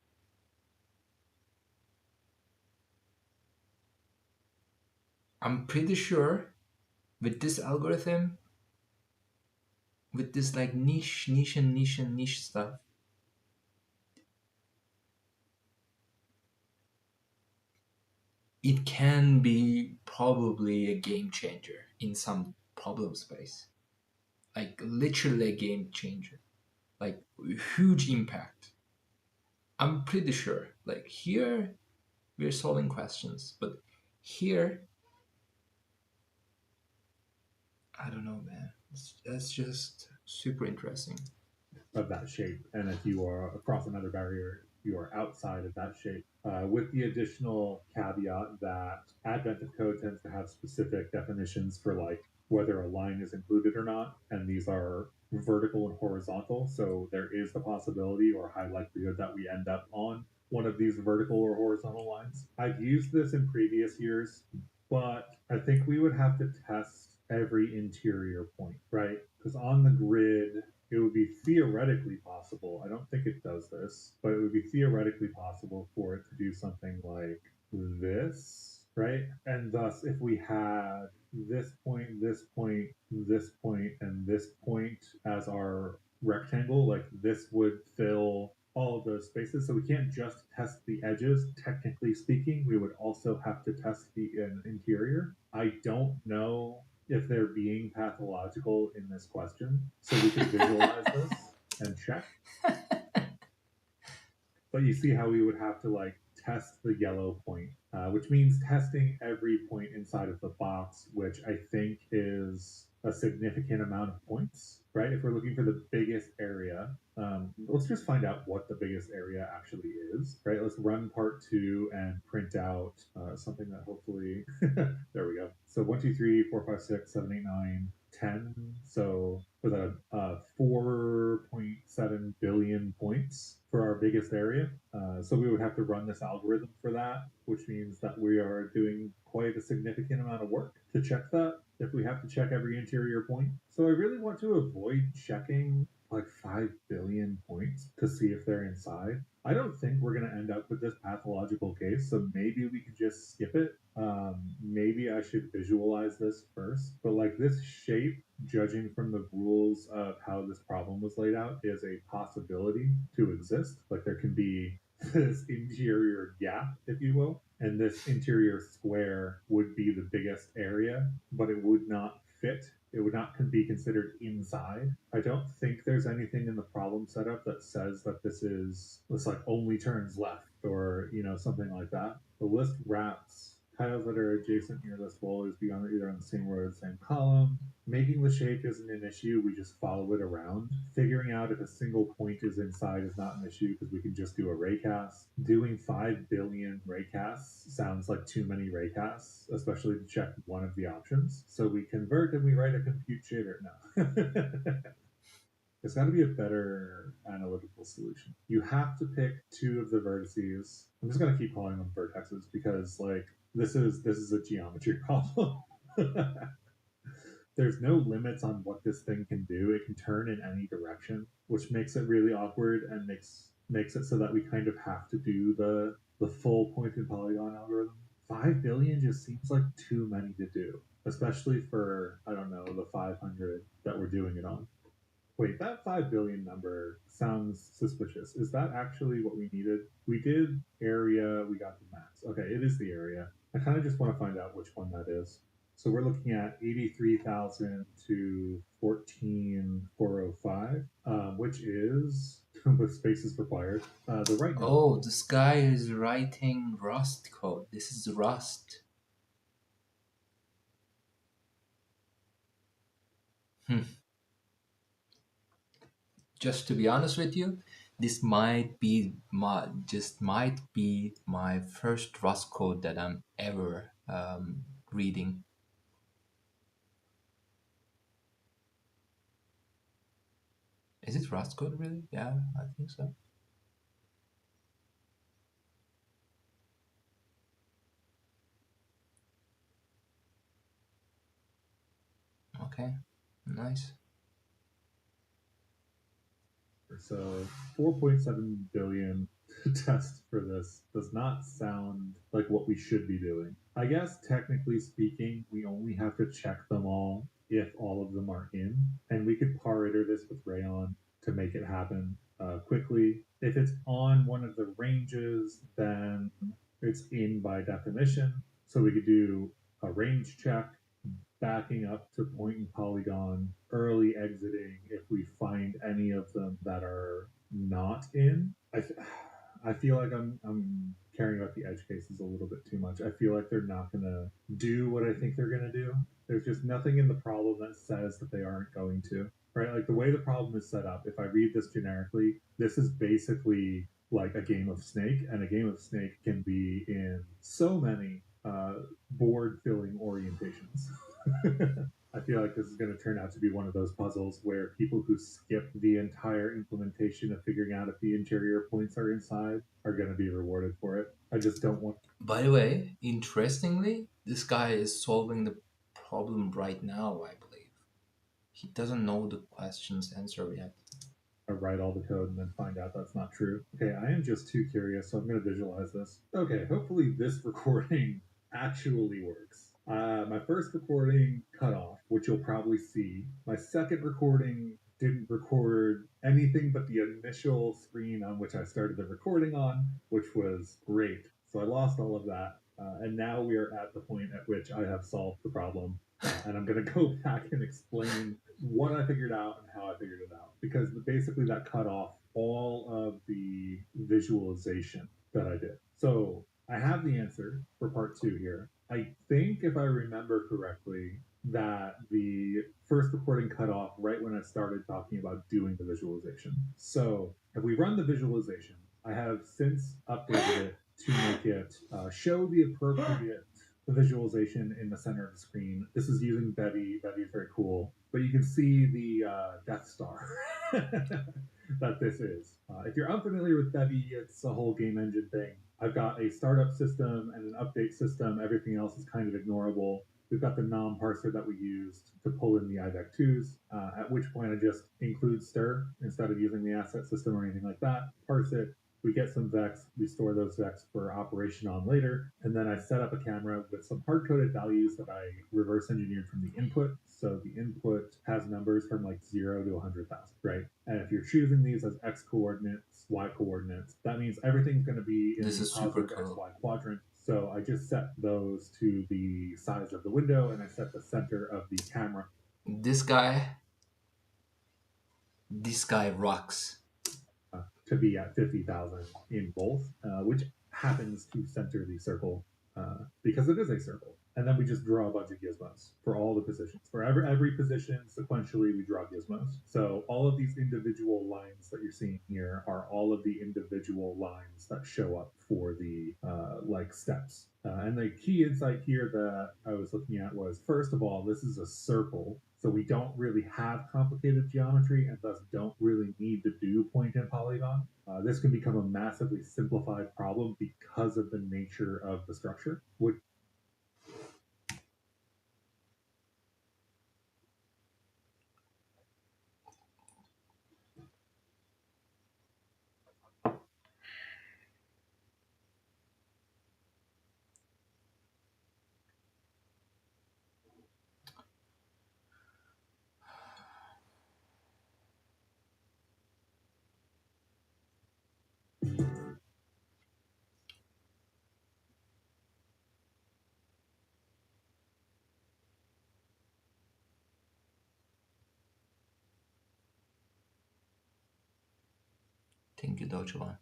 I'm pretty sure with this algorithm, with this like niche stuff, it can be probably a game changer in some problem space. Like literally a game changer. Like huge impact. I'm pretty sure. Like here, we're solving questions, but here, I don't know, man. That's just super interesting. Of that shape, and if you are across another barrier, you are outside of that shape. With the additional caveat that Advent of Code tends to have specific definitions for like whether a line is included or not, and these are vertical and horizontal, so there is the possibility or high likelihood that we end up on one of these vertical or horizontal lines. I've used this in previous years, but I think we would have to test every interior point, right? Because on the grid, it would be theoretically possible. I don't think it does this, but it would be theoretically possible for it to do something like this, right? And thus, if we had this point, this point, this point, and this point as our rectangle, like this would fill all of those spaces. So we can't just test the edges. Technically speaking, we would also have to test the interior. I don't know if they're being pathological in this question, so we can visualize this and check. But you see how we would have to like test the yellow point, which means testing every point inside of the box, which I think is a significant amount of points, right? If we're looking for the biggest area, let's just find out what the biggest area actually is, right? Let's run part 2 and print out something that hopefully, there we go. So 1, 2, 3, 4, 5, 6, 7, 8, 9, 10. So was that 4.7 billion points for our biggest area? So we would have to run this algorithm for that, which means that we are doing quite a significant amount of work to check that if we have to check every interior point. So I really want to avoid checking like 5 billion points to see if they're inside. I don't think we're going to end up with this pathological case, so maybe we could just skip it. Maybe I should visualize this first, but like this shape, judging from the rules of how this problem was laid out, is a possibility to exist. Like there can be this interior gap, if you will, and this interior square would be the biggest area, but it would not fit. It would not be considered inside. I don't think there's anything in the problem setup that says that this like only turns left or something like that. The list wraps tiles that are adjacent near this wall is beyond either on the same row or the same column. Making the shape isn't an issue, we just follow it around. Figuring out if a single point is inside is not an issue because we can just do a raycast. Doing 5 billion raycasts sounds like too many raycasts, especially to check one of the options. So we convert and we write a compute shader. No. There's got to be a better analytical solution. You have to pick two of the vertices. I'm just going to keep calling them vertexes because like this is a geometry problem. There's no limits on what this thing can do. It can turn in any direction, which makes it really awkward and makes it so that we kind of have to do the full pointed polygon algorithm. 5 billion just seems like too many to do, especially for, I don't know, the 500 that we're doing it on. Wait, that 5 billion number sounds suspicious. Is that actually what we needed? We did area, we got the max. Okay, it is the area. I kind of just want to find out which one that is. So we're looking at 83,000 to 14,405, which is, with spaces required, the right number. Oh, this guy is writing Rust code. This is Rust. Just to be honest with you, this might be my first Rust code that I'm ever reading. Is it Rust code really? Yeah, I think so. Okay, nice. So 4.7 billion test for this does not sound like what we should be doing. I guess technically speaking, we only have to check them all if all of them are in, and we could par iter this with Rayon to make it happen quickly. If it's on one of the ranges, then it's in by definition. So we could do a range check, backing up to point and polygon, early exiting if we find any of them that are not in. I feel like I'm caring about the edge cases a little bit too much. I feel like they're not going to do what I think they're going to do. There's just nothing in the problem that says that they aren't going to. Right? Like the way the problem is set up, if I read this generically, this is basically like a game of Snake, and a game of Snake can be in so many board filling orientations. I feel like this is going to turn out to be one of those puzzles where people who skip the entire implementation of figuring out if the interior points are inside are going to be rewarded for it. I just don't want. By the way, interestingly, this guy is solving the problem right now, I believe. He doesn't know the question's answer yet. I write all the code and then find out that's not true. Okay, I am just too curious, so I'm going to visualize this. Okay, hopefully this recording actually works. My first recording cut off, which you'll probably see. My second recording didn't record anything but the initial screen on which I started the recording on, which was great. So I lost all of that. And now we are at the point at which I have solved the problem. And I'm going to go back and explain what I figured out and how I figured it out. Because basically that cut off all of the visualization that I did. So I have the answer for part 2 here. I think, if I remember correctly, that the first recording cut off right when I started talking about doing the visualization. So if we run the visualization, I have since updated it to make it show the appropriate visualization in the center of the screen. This is using Bevy. Bevy is very cool. But you can see the Death Star that this is. If you're unfamiliar with Bevy, it's a whole game engine thing. I've got a startup system and an update system. Everything else is kind of ignorable. We've got the nom parser that we used to pull in the IVEC2s, at which point I just include stir instead of using the asset system or anything like that, parse it, we get some vecs, we store those vecs for operation on later, and then I set up a camera with some hard-coded values that I reverse engineered from the input. So the input has numbers from like 0 to 100,000, right? And if you're choosing these as x coordinates, y coordinates, that means everything's going to be in This the is super positive cool. xy quadrant. So I just set those to the size of the window, and I set the center of the camera. This guy rocks. To be at 50,000 in both, which happens to center the circle because it is a circle. And then we just draw a bunch of gizmos for all the positions. For every position, sequentially, we draw gizmos. So all of these individual lines that you're seeing here are all of the individual lines that show up for the like steps. And the key insight here that I was looking at was, first of all, this is a circle. So we don't really have complicated geometry and thus don't really need to do point and polygon. This can become a massively simplified problem because of the nature of the structure, which Thank you, Dogewan.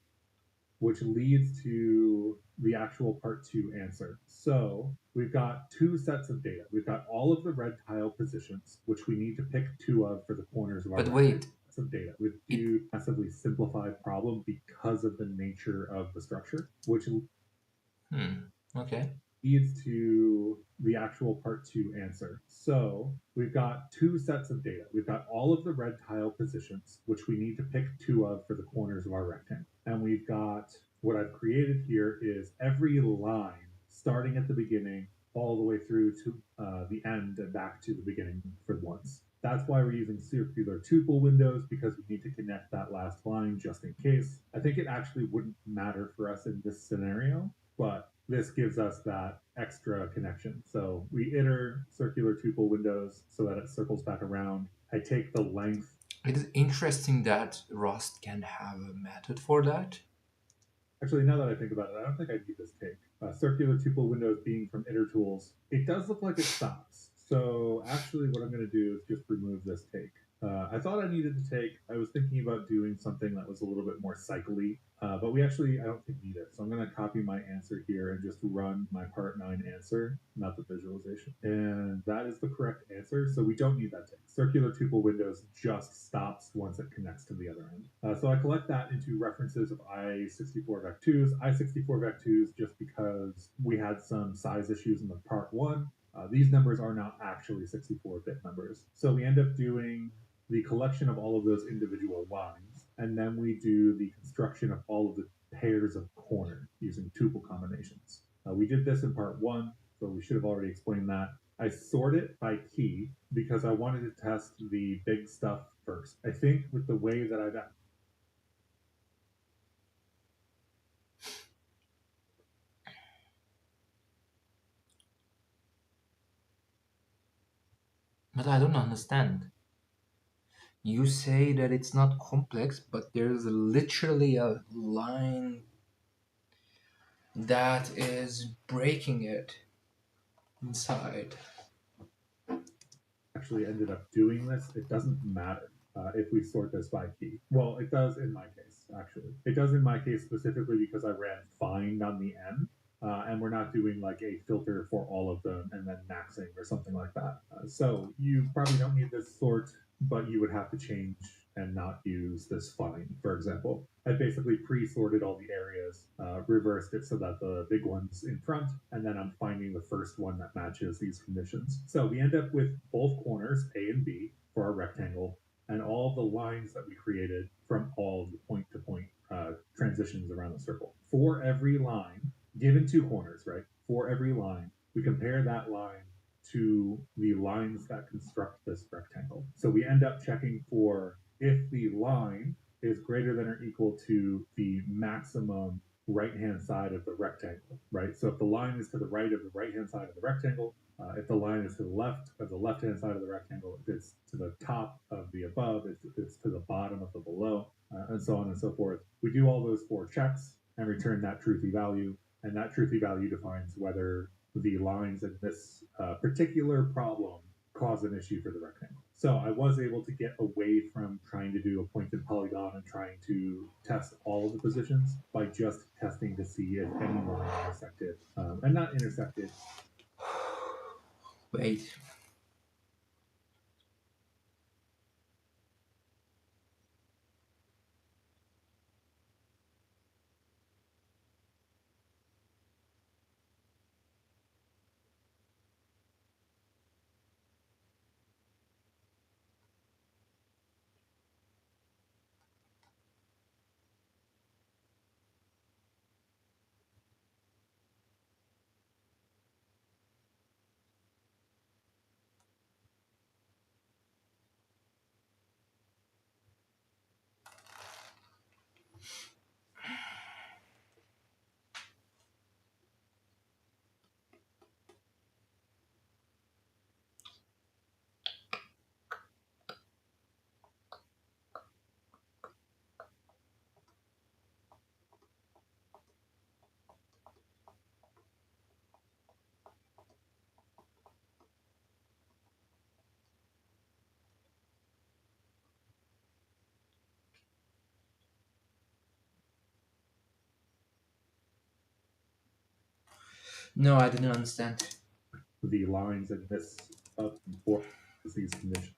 which leads to the actual part 2 answer. So we've got two sets of data. We've got all of the red tile positions, which we need to pick 2 of for the corners of our But wait, sets of data. We do massively simplified problem because of the nature of the structure, which okay. leads to the actual part 2 answer. So we've got two sets of data. We've got all of the red tile positions, which we need to pick 2 of for the corners of our rectangle. And we've got what I've created here is every line starting at the beginning all the way through to the end and back to the beginning for once. That's why we're using circular tuple windows, because we need to connect that last line just in case. I think it actually wouldn't matter for us in this scenario, but this gives us that extra connection. So we iter circular tuple windows so that it circles back around. I take the length. It is interesting that Rust can have a method for that. Actually, now that I think about it, I don't think I need this take. Circular tuple windows being from iter tools, it does look like it stops. So actually what I'm going to do is just remove this take. I thought I needed to take. I was thinking about doing something that was a little bit more cycly, but I don't think need it. So I'm going to copy my answer here and just run my part 9 answer, not the visualization. And that is the correct answer. So we don't need that take. Circular tuple windows just stops once it connects to the other end. So I collect that into references of I64vec2s. I64vec2s just because we had some size issues in the part 1. These numbers are not actually 64-bit numbers. So we end up doing the collection of all of those individual lines, and then we do the construction of all of the pairs of corners using tuple combinations. We did this in part 1, so we should have already explained that. I sort it by key because I wanted to test the big stuff first. I think with the way that I've But I don't understand. You say that it's not complex, but there's literally a line that is breaking it inside. actually ended up doing this, it doesn't matter if we sort this by key. Well, it does in my case, actually. It does in my case specifically because I ran find on the end. And we're not doing like a filter for all of them and then maxing or something like that. So you probably don't need this sort, but you would have to change and not use this find, for example. I basically pre-sorted all the areas, reversed it so that the big one's in front, and then I'm finding the first one that matches these conditions. So we end up with both corners, A and B, for our rectangle, and all the lines that we created from all the point-to-point transitions around the circle. For every line, given 2 corners, right? For every line, we compare that line to the lines that construct this rectangle. So we end up checking for if the line is greater than or equal to the maximum right-hand side of the rectangle, right? So if the line is to the right of the right-hand side of the rectangle, if the line is to the left of the left-hand side of the rectangle, if it's to the top of the above, if it's to the bottom of the below, and so on and so forth. We do all those 4 checks and return that truthy value, and that truthy value defines whether the lines in this particular problem cause an issue for the rectangle. So I was able to get away from trying to do a pointed polygon and trying to test all of the positions by just testing to see if any line intersected, and not intersected. Wait. No, I didn't understand. The lines in this for these conditions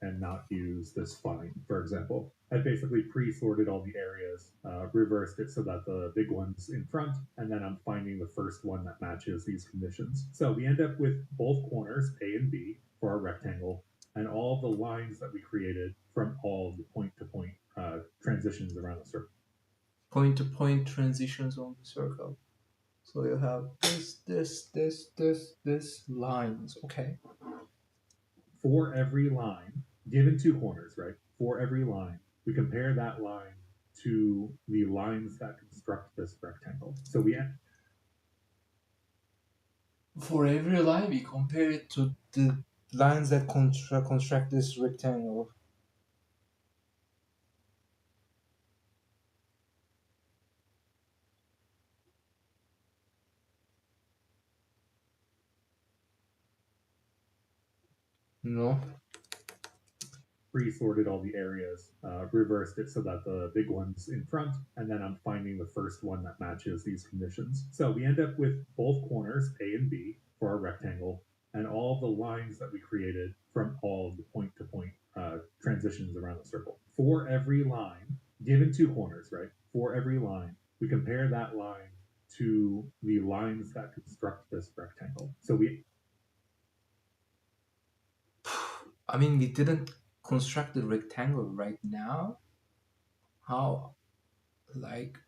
and not use this fine, for example. I basically pre-sorted all the areas, reversed it so that the big one's in front, and then I'm finding the first one that matches these conditions. So we end up with both corners, A and B, for our rectangle, and all the lines that we created from all the point-to-point transitions around the circle. Point-to-point transitions on the circle. So you have this lines. Okay. For every line, given 2 corners, right? For every line, we compare that line to the lines that construct this rectangle. So we For every line, we compare it to the lines that construct this rectangle. No. pre-sorted all the areas, reversed it so that the big one's in front, and then I'm finding the first one that matches these conditions. So we end up with both corners, A and B, for our rectangle, and all the lines that we created from all of the point-to-point transitions around the circle. For every line, given 2 corners, right? For every line, we compare that line to the lines that construct this rectangle. So I mean, we didn't construct the rectangle right now. How? Like,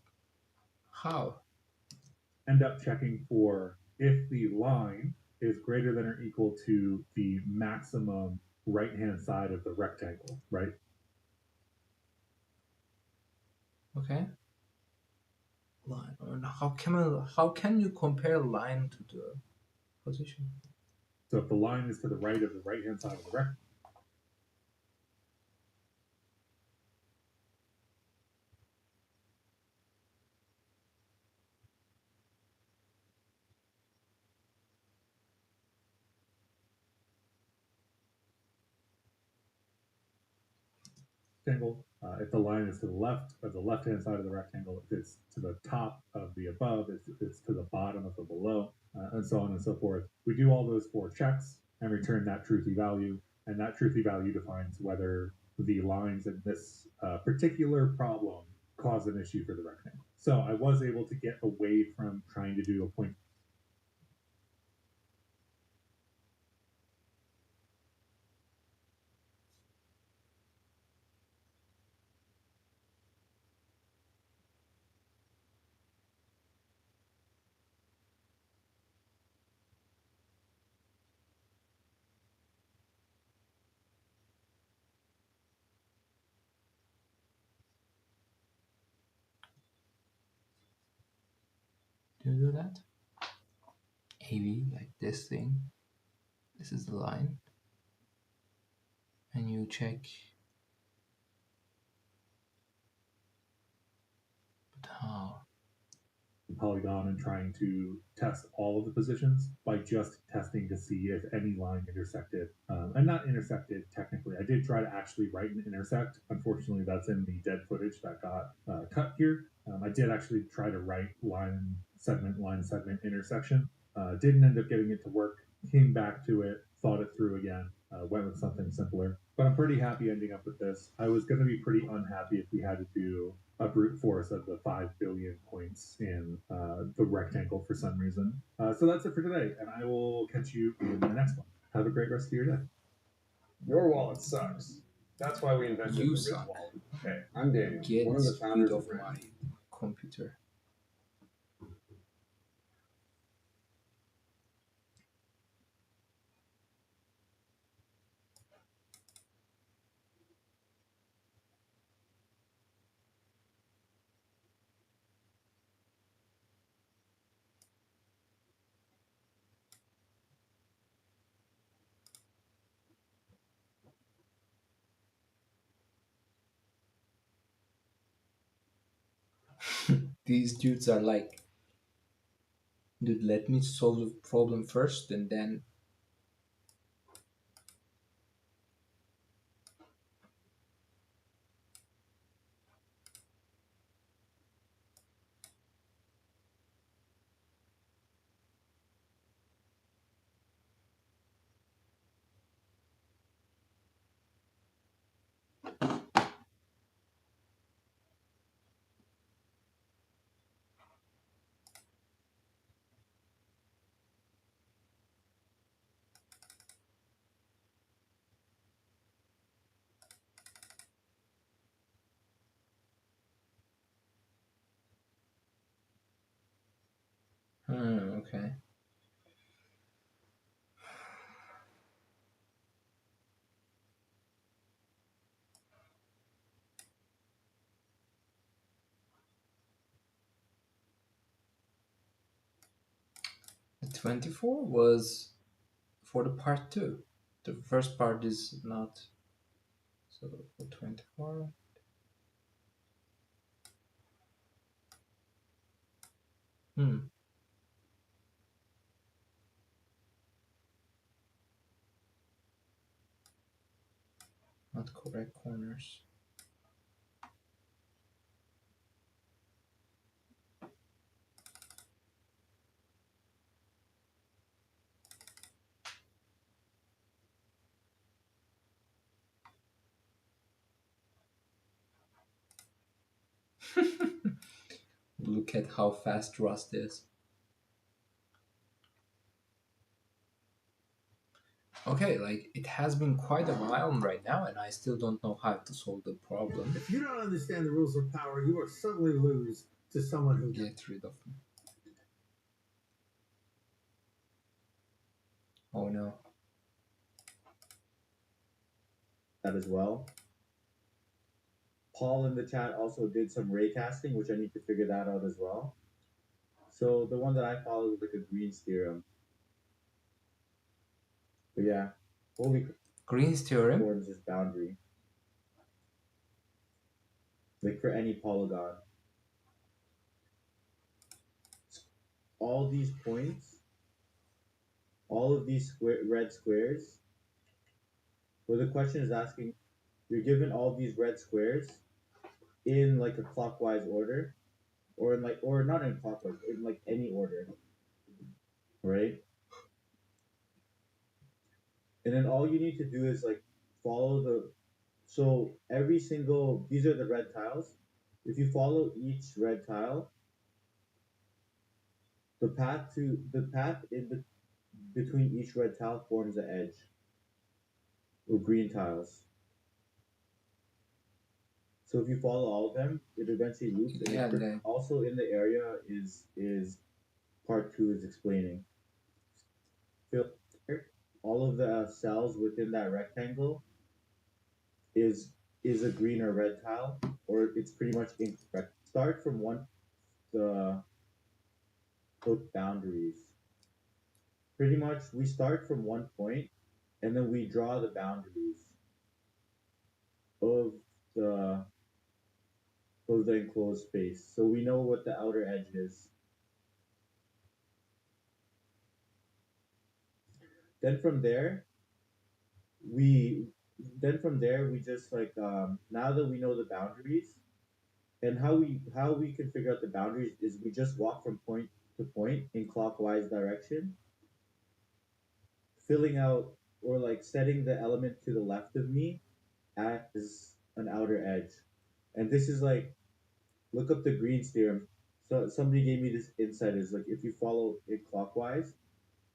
how? end up checking for if the line is greater than or equal to the maximum right-hand side of the rectangle, right? Okay. Line. And how can you compare line to the position? So if the line is to the right of the right-hand side of the rectangle, if the line is to the left of the left-hand side of the rectangle, if it's to the top of the above, if it's to the bottom of the below, and so on and so forth. We do all those 4 checks and return that truthy value, and that truthy value defines whether the lines in this particular problem cause an issue for the rectangle. So I was able to get away from trying to do a point. Do you do that? AV, like this thing. This is the line. And you check. But how? Polygon and trying to test all of the positions by just testing to see if any line intersected. And not intersected technically. I did try to actually write an intersect. Unfortunately, that's in the dead footage that got cut here. I did actually try to write line segment intersection. Didn't end up getting it to work. Came back to it, thought it through again, went with something simpler. But I'm pretty happy ending up with this. I was going to be pretty unhappy if we had to do a brute force of the 5 billion points in the rectangle for some reason. So that's it for today, and I will catch you in the next one. Have a great rest of your day. Your wallet sucks. That's why we invented You the Riz suck. wallet. Hey, I'm Daniel, Get one of the rid founders of Riz. my computer. These dudes are like, dude, let me solve the problem first and then. Okay. The 24 was for the part 2. The first part is not. So for 24. Not correct corners. Look at how fast Rust is. Okay, like it has been quite a while right now, and I still don't know how to solve the problem. If you don't understand the rules of power, you will suddenly lose to someone who Get rid of them. Oh no. that as well. Paul in the chat also did some raycasting, which I need to figure that out as well. So the one that I followed was like a Green's theorem. But yeah, holy Green's theorem. chord is just boundary. Like for any polygon. All these points, all of these red squares, where the question is asking, you're given all these red squares in like a clockwise order, or in like, or not in clockwise, in like any order, right? And then all you need to do is like follow the, so every single, these are the red tiles. If you follow each red tile, the path in between each red tile forms the edge of green tiles. So if you follow all of them, it eventually loops. And Yeah, also in the area is part 2 is explaining. All of the cells within that rectangle is a green or red tile, or it's pretty much incorrect. Start from the put boundaries. Pretty much, we start from one point, and then we draw the boundaries of the of the enclosed space, so we know what the outer edge is. Then from there, we we just like now that we know the boundaries, and how we can figure out the boundaries is we just walk from point to point in clockwise direction, filling out or like setting the element to the left of me as an outer edge. And this is like, look up the Green's theorem. So somebody gave me this insight is like, if you follow it clockwise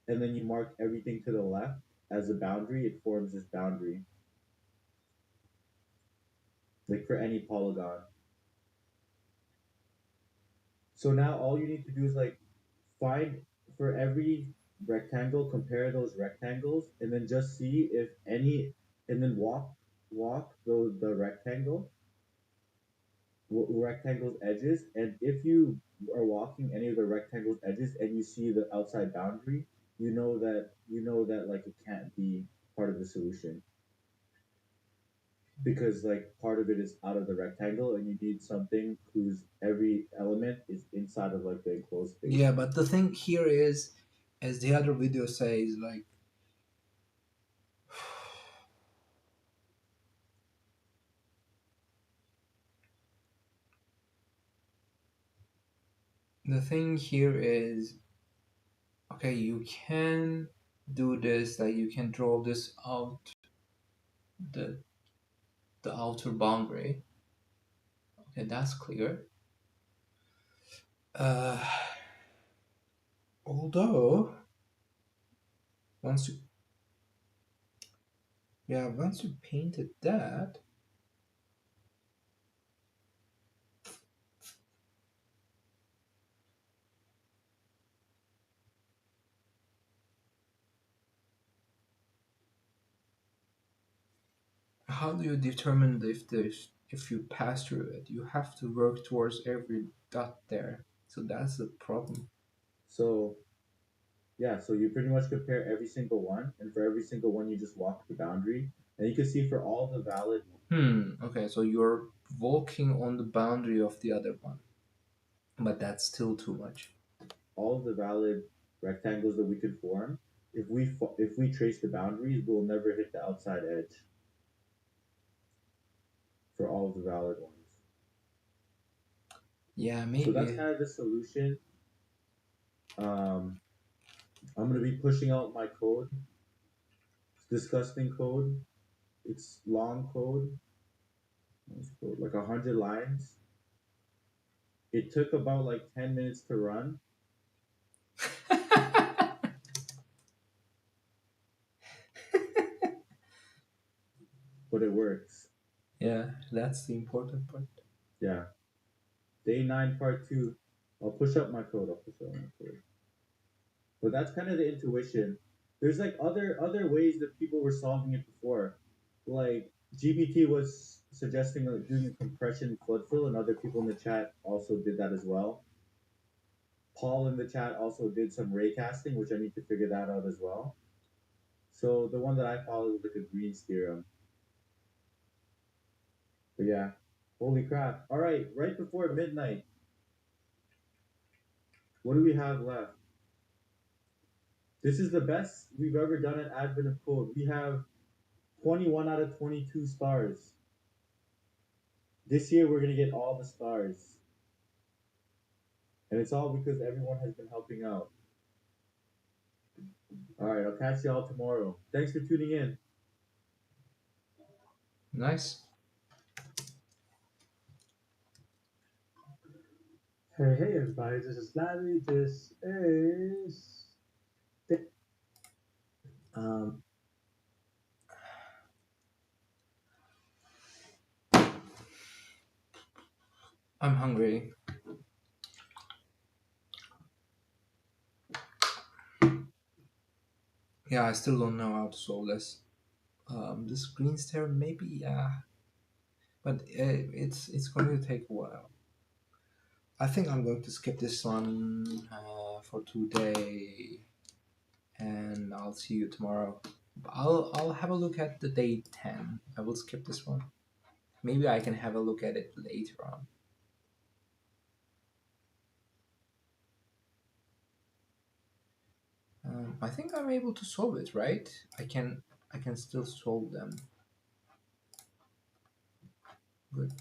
and then you mark everything to the left as a boundary, it forms this boundary. Like for any polygon. So now all you need to do is like find for every rectangle, compare those rectangles, and then just see if any, and then walk the rectangle's edges, and if you are walking any of the rectangle's edges and you see the outside boundary, you know that like it can't be part of the solution, because like part of it is out of the rectangle and you need something whose every element is inside of like the enclosed space. Yeah, but the thing here is, as the other video says, like the thing here is, okay, you can do this, like you can draw this out, the outer boundary. Okay, that's clear. Although once you painted that, how do you determine if you pass through it? You have to work towards every dot there. So that's the problem. So yeah, so you pretty much compare every single one, and for every single one you just walk the boundary, and you can see for all the valid Okay, so you're walking on the boundary of the other one, but that's still too much. all the valid rectangles that we could form, if we trace the boundaries, we'll never hit the outside edge for all of the valid ones. Yeah, maybe. So that's kind of the solution. I'm gonna be pushing out my code. It's disgusting code. It's long code. It's like 100 lines. It took about like 10 minutes to run. But it works. Yeah, that's the important part. Yeah. Day 9, part 2. I'll push up my code. But that's kind of the intuition. There's like other ways that people were solving it before. Like GPT was suggesting like doing a compression flood fill, and other people in the chat also did that as well. Paul in the chat also did some raycasting, which I need to figure that out as well. So the one that I followed was like a Green's theorem. But yeah, holy crap. All right, right before midnight. What do we have left? This is the best we've ever done at Advent of Code. We have 21 out of 22 stars. This year we're going to get all the stars. And it's all because everyone has been helping out. All right, I'll catch you all tomorrow. Thanks for tuning in. Nice. Hey, everybody, this is Larry. This is. I'm hungry. Yeah, I still don't know how to solve this. This green stair, maybe, yeah. But it's going to take a while. I think I'm going to skip this one for today, and I'll see you tomorrow. I'll have a look at the day 10. I will skip this one. Maybe I can have a look at it later on. I think I'm able to solve it, right? I can still solve them. Good.